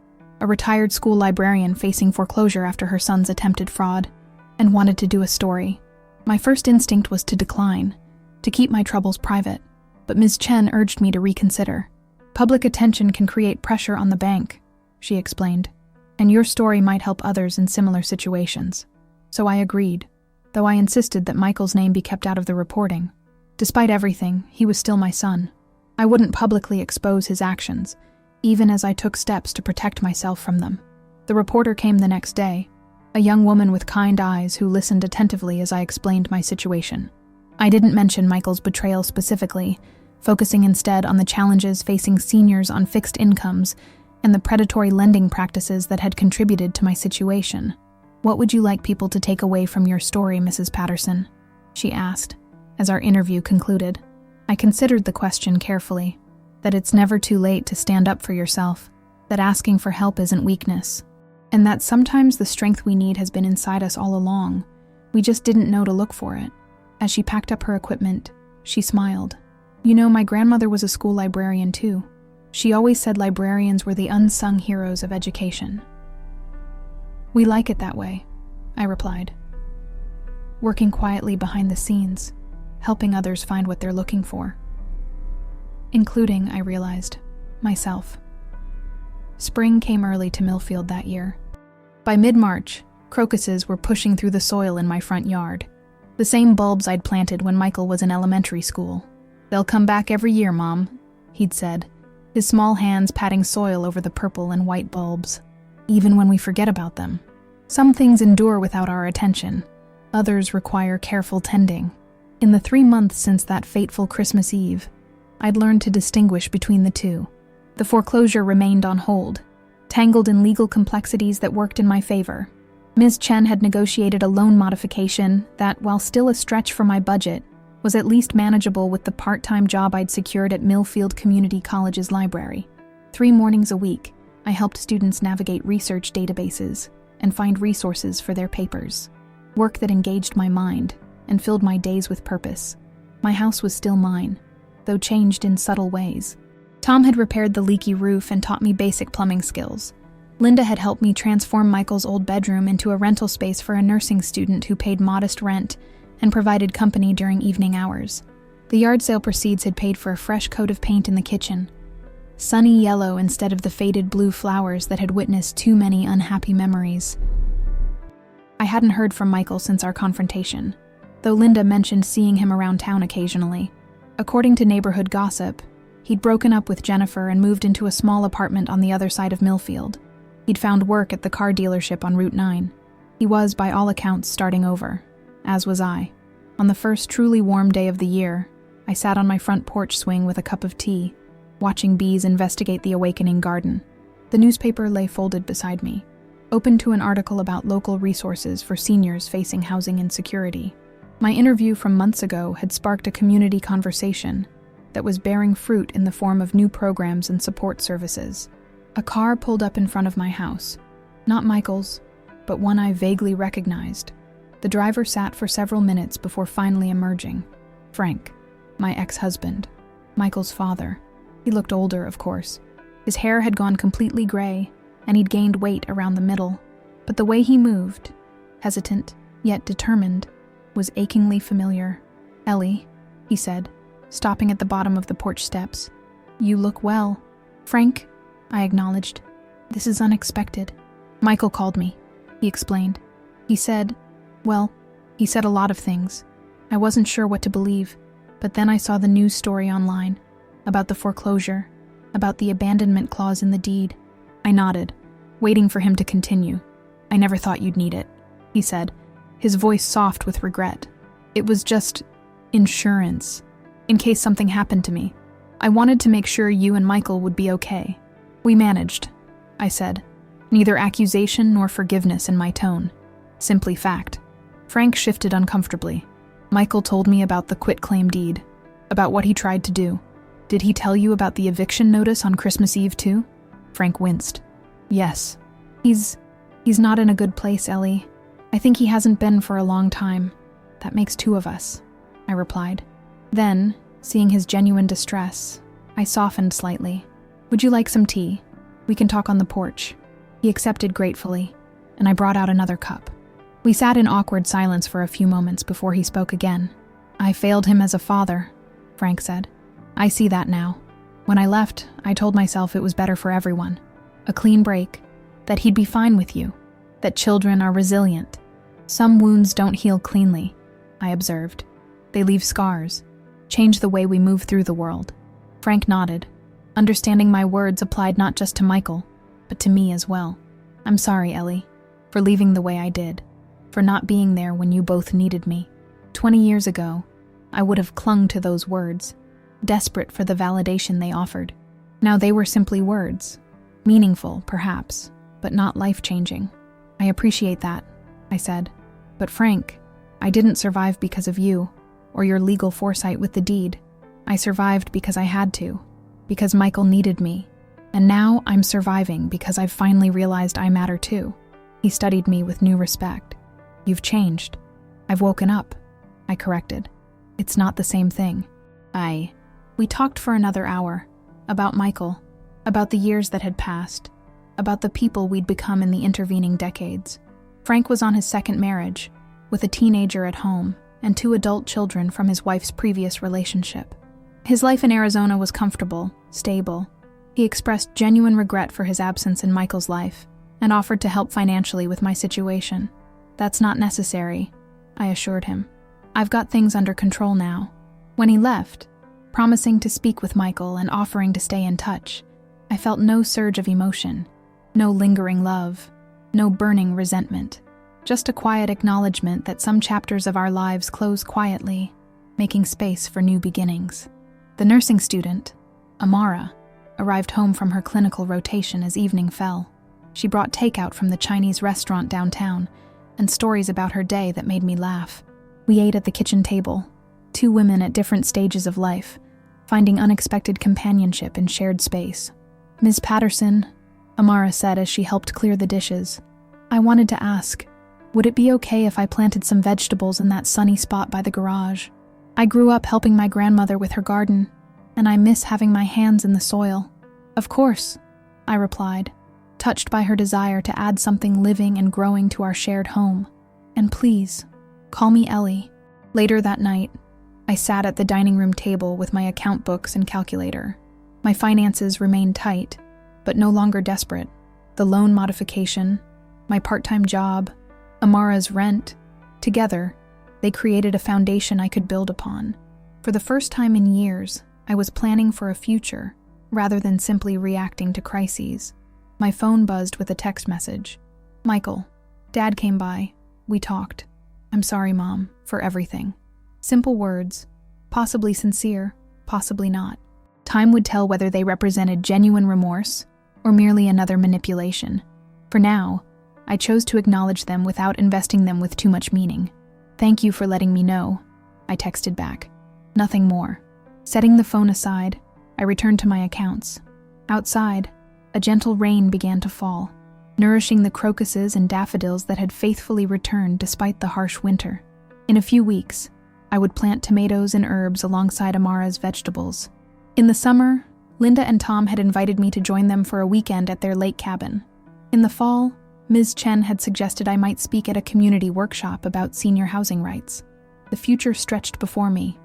A retired school librarian facing foreclosure after her son's attempted fraud, and wanted to do a story. My first instinct was to decline, to keep my troubles private, but Ms. Chen urged me to reconsider. "Public attention can create pressure on the bank," she explained. and your story might help others in similar situations. So I agreed, though I insisted that Michael's name be kept out of the reporting. Despite everything, he was still my son. I wouldn't publicly expose his actions, even as I took steps to protect myself from them. The reporter came the next day, a young woman with kind eyes who listened attentively as I explained my situation. I didn't mention Michael's betrayal specifically, focusing instead on the challenges facing seniors on fixed incomes and the predatory lending practices that had contributed to my situation. "What would you like people to take away from your story, Mrs. Patterson?" she asked, as our interview concluded. I considered the question carefully, that it's never too late to stand up for yourself, that asking for help isn't weakness, and that sometimes the strength we need has been inside us all along. We just didn't know to look for it. As she packed up her equipment, she smiled. "You know, my grandmother was a school librarian too. She always said librarians were the unsung heroes of education." "We like it that way," I replied. "Working quietly behind the scenes, helping others find what they're looking for." Including, I realized, myself. Spring came early to Millfield that year. By mid-March, crocuses were pushing through the soil in my front yard. The same bulbs I'd planted when Michael was in elementary school. "They'll come back every year, Mom," he'd said, his small hands patting soil over the purple and white bulbs. "Even when we forget about them. Some things endure without our attention. Others require careful tending." In the 3 months since that fateful Christmas Eve, I'd learned to distinguish between the two. The foreclosure remained on hold, tangled in legal complexities that worked in my favor. Ms. Chen had negotiated a loan modification that, while still a stretch for my budget, was at least manageable with the part-time job I'd secured at Millfield Community College's library. 3 mornings a week, I helped students navigate research databases and find resources for their papers. Work that engaged my mind and filled my days with purpose. My house was still mine, though changed in subtle ways. Tom had repaired the leaky roof and taught me basic plumbing skills. Linda had helped me transform Michael's old bedroom into a rental space for a nursing student who paid modest rent and provided company during evening hours. The yard sale proceeds had paid for a fresh coat of paint in the kitchen, sunny yellow instead of the faded blue flowers that had witnessed too many unhappy memories. I hadn't heard from Michael since our confrontation, though Linda mentioned seeing him around town occasionally. According to neighborhood gossip, he'd broken up with Jennifer and moved into a small apartment on the other side of Millfield. He'd found work at the car dealership on Route 9. He was, by all accounts, starting over, as was I. On the first truly warm day of the year, I sat on my front porch swing with a cup of tea, watching bees investigate the awakening garden. The newspaper lay folded beside me, open to an article about local resources for seniors facing housing insecurity. My interview from months ago had sparked a community conversation that was bearing fruit in the form of new programs and support services. A car pulled up in front of my house. Not Michael's, but one I vaguely recognized. The driver sat for several minutes before finally emerging. Frank, my ex-husband, Michael's father. He looked older, of course. His hair had gone completely gray, and he'd gained weight around the middle. But the way he moved, hesitant, yet determined, was achingly familiar. "Ellie," he said, stopping at the bottom of the porch steps. "You look well." "Frank," I acknowledged. "This is unexpected." "Michael called me," he explained. He said a lot of things. I wasn't sure what to believe, but then I saw the news story online, about the foreclosure, about the abandonment clause in the deed. I nodded, waiting for him to continue. "I never thought you'd need it," he said, his voice soft with regret. "It was just insurance, in case something happened to me. I wanted to make sure you and Michael would be okay." "We managed," I said, neither accusation nor forgiveness in my tone, simply fact. Frank shifted uncomfortably. "Michael told me about the quitclaim deed, about what he tried to do. Did he tell you about the eviction notice on Christmas Eve too?" Frank winced. "Yes. He's not in a good place, Ellie. I think he hasn't been for a long time. That makes 2 of us," I replied. Then, seeing his genuine distress, I softened slightly. "Would you like some tea? We can talk on the porch." He accepted gratefully, and I brought out another cup. We sat in awkward silence for a few moments before he spoke again. "I failed him as a father," Frank said. "I see that now. When I left, I told myself it was better for everyone. A clean break, that he'd be fine with you, that children are resilient. Some wounds don't heal cleanly, I observed. They leave scars, change the way we move through the world. Frank nodded, understanding my words applied not just to Michael, but to me as well. I'm sorry, Ellie, for leaving the way I did, for not being there when you both needed me. 20 years ago, I would have clung to those words, desperate for the validation they offered. Now they were simply words, meaningful, perhaps, but not life-changing. I appreciate that, I said. But Frank, I didn't survive because of you, or your legal foresight with the deed. I survived because I had to, because Michael needed me. And now I'm surviving because I've finally realized I matter too. He studied me with new respect. You've changed. I've woken up, I corrected. It's not the same thing. We talked for another hour, about Michael, about the years that had passed, about the people we'd become in the intervening decades. Frank was on his second marriage, with a teenager at home and 2 adult children from his wife's previous relationship. His life in Arizona was comfortable, stable. He expressed genuine regret for his absence in Michael's life and offered to help financially with my situation. That's not necessary, I assured him. I've got things under control now. When he left, promising to speak with Michael and offering to stay in touch, I felt no surge of emotion, no lingering love, no burning resentment, just a quiet acknowledgement that some chapters of our lives close quietly, making space for new beginnings. The nursing student, Amara, arrived home from her clinical rotation as evening fell. She brought takeout from the Chinese restaurant downtown and stories about her day that made me laugh. We ate at the kitchen table, 2 women at different stages of life, finding unexpected companionship in shared space. Ms. Patterson, Amara said as she helped clear the dishes, I wanted to ask, would it be okay if I planted some vegetables in that sunny spot by the garage? I grew up helping my grandmother with her garden, and I miss having my hands in the soil. Of course, I replied, touched by her desire to add something living and growing to our shared home. And please, call me Ellie. Later that night, I sat at the dining room table with my account books and calculator. My finances remained tight, but no longer desperate. The loan modification, my part-time job, Amara's rent, together, they created a foundation I could build upon. For the first time in years, I was planning for a future, rather than simply reacting to crises. My phone buzzed with a text message. Michael, Dad came by. We talked. I'm sorry, Mom, for everything. Simple words, possibly sincere, possibly not. Time would tell whether they represented genuine remorse or merely another manipulation. For now, I chose to acknowledge them without investing them with too much meaning. Thank you for letting me know, I texted back. Nothing more. Setting the phone aside, I returned to my accounts. Outside, a gentle rain began to fall, nourishing the crocuses and daffodils that had faithfully returned despite the harsh winter. In a few weeks, I would plant tomatoes and herbs alongside Amara's vegetables. In the summer, Linda and Tom had invited me to join them for a weekend at their lake cabin. In the fall, Ms. Chen had suggested I might speak at a community workshop about senior housing rights. The future stretched before me.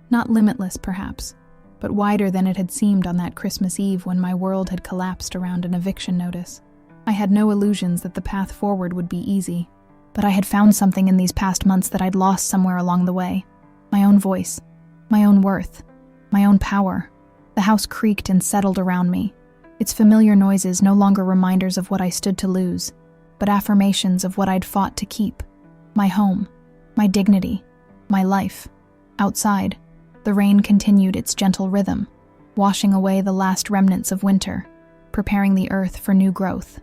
Not limitless, perhaps, but wider than it had seemed on that Christmas Eve when my world had collapsed around an eviction notice. I had no illusions that the path forward would be easy, but I had found something in these past months that I'd lost somewhere along the way. My own voice, my own worth, my own power. The house creaked and settled around me, its familiar noises no longer reminders of what I stood to lose, but affirmations of what I'd fought to keep. My home, my dignity, my life. Outside, the rain continued its gentle rhythm, washing away the last remnants of winter, preparing the earth for new growth.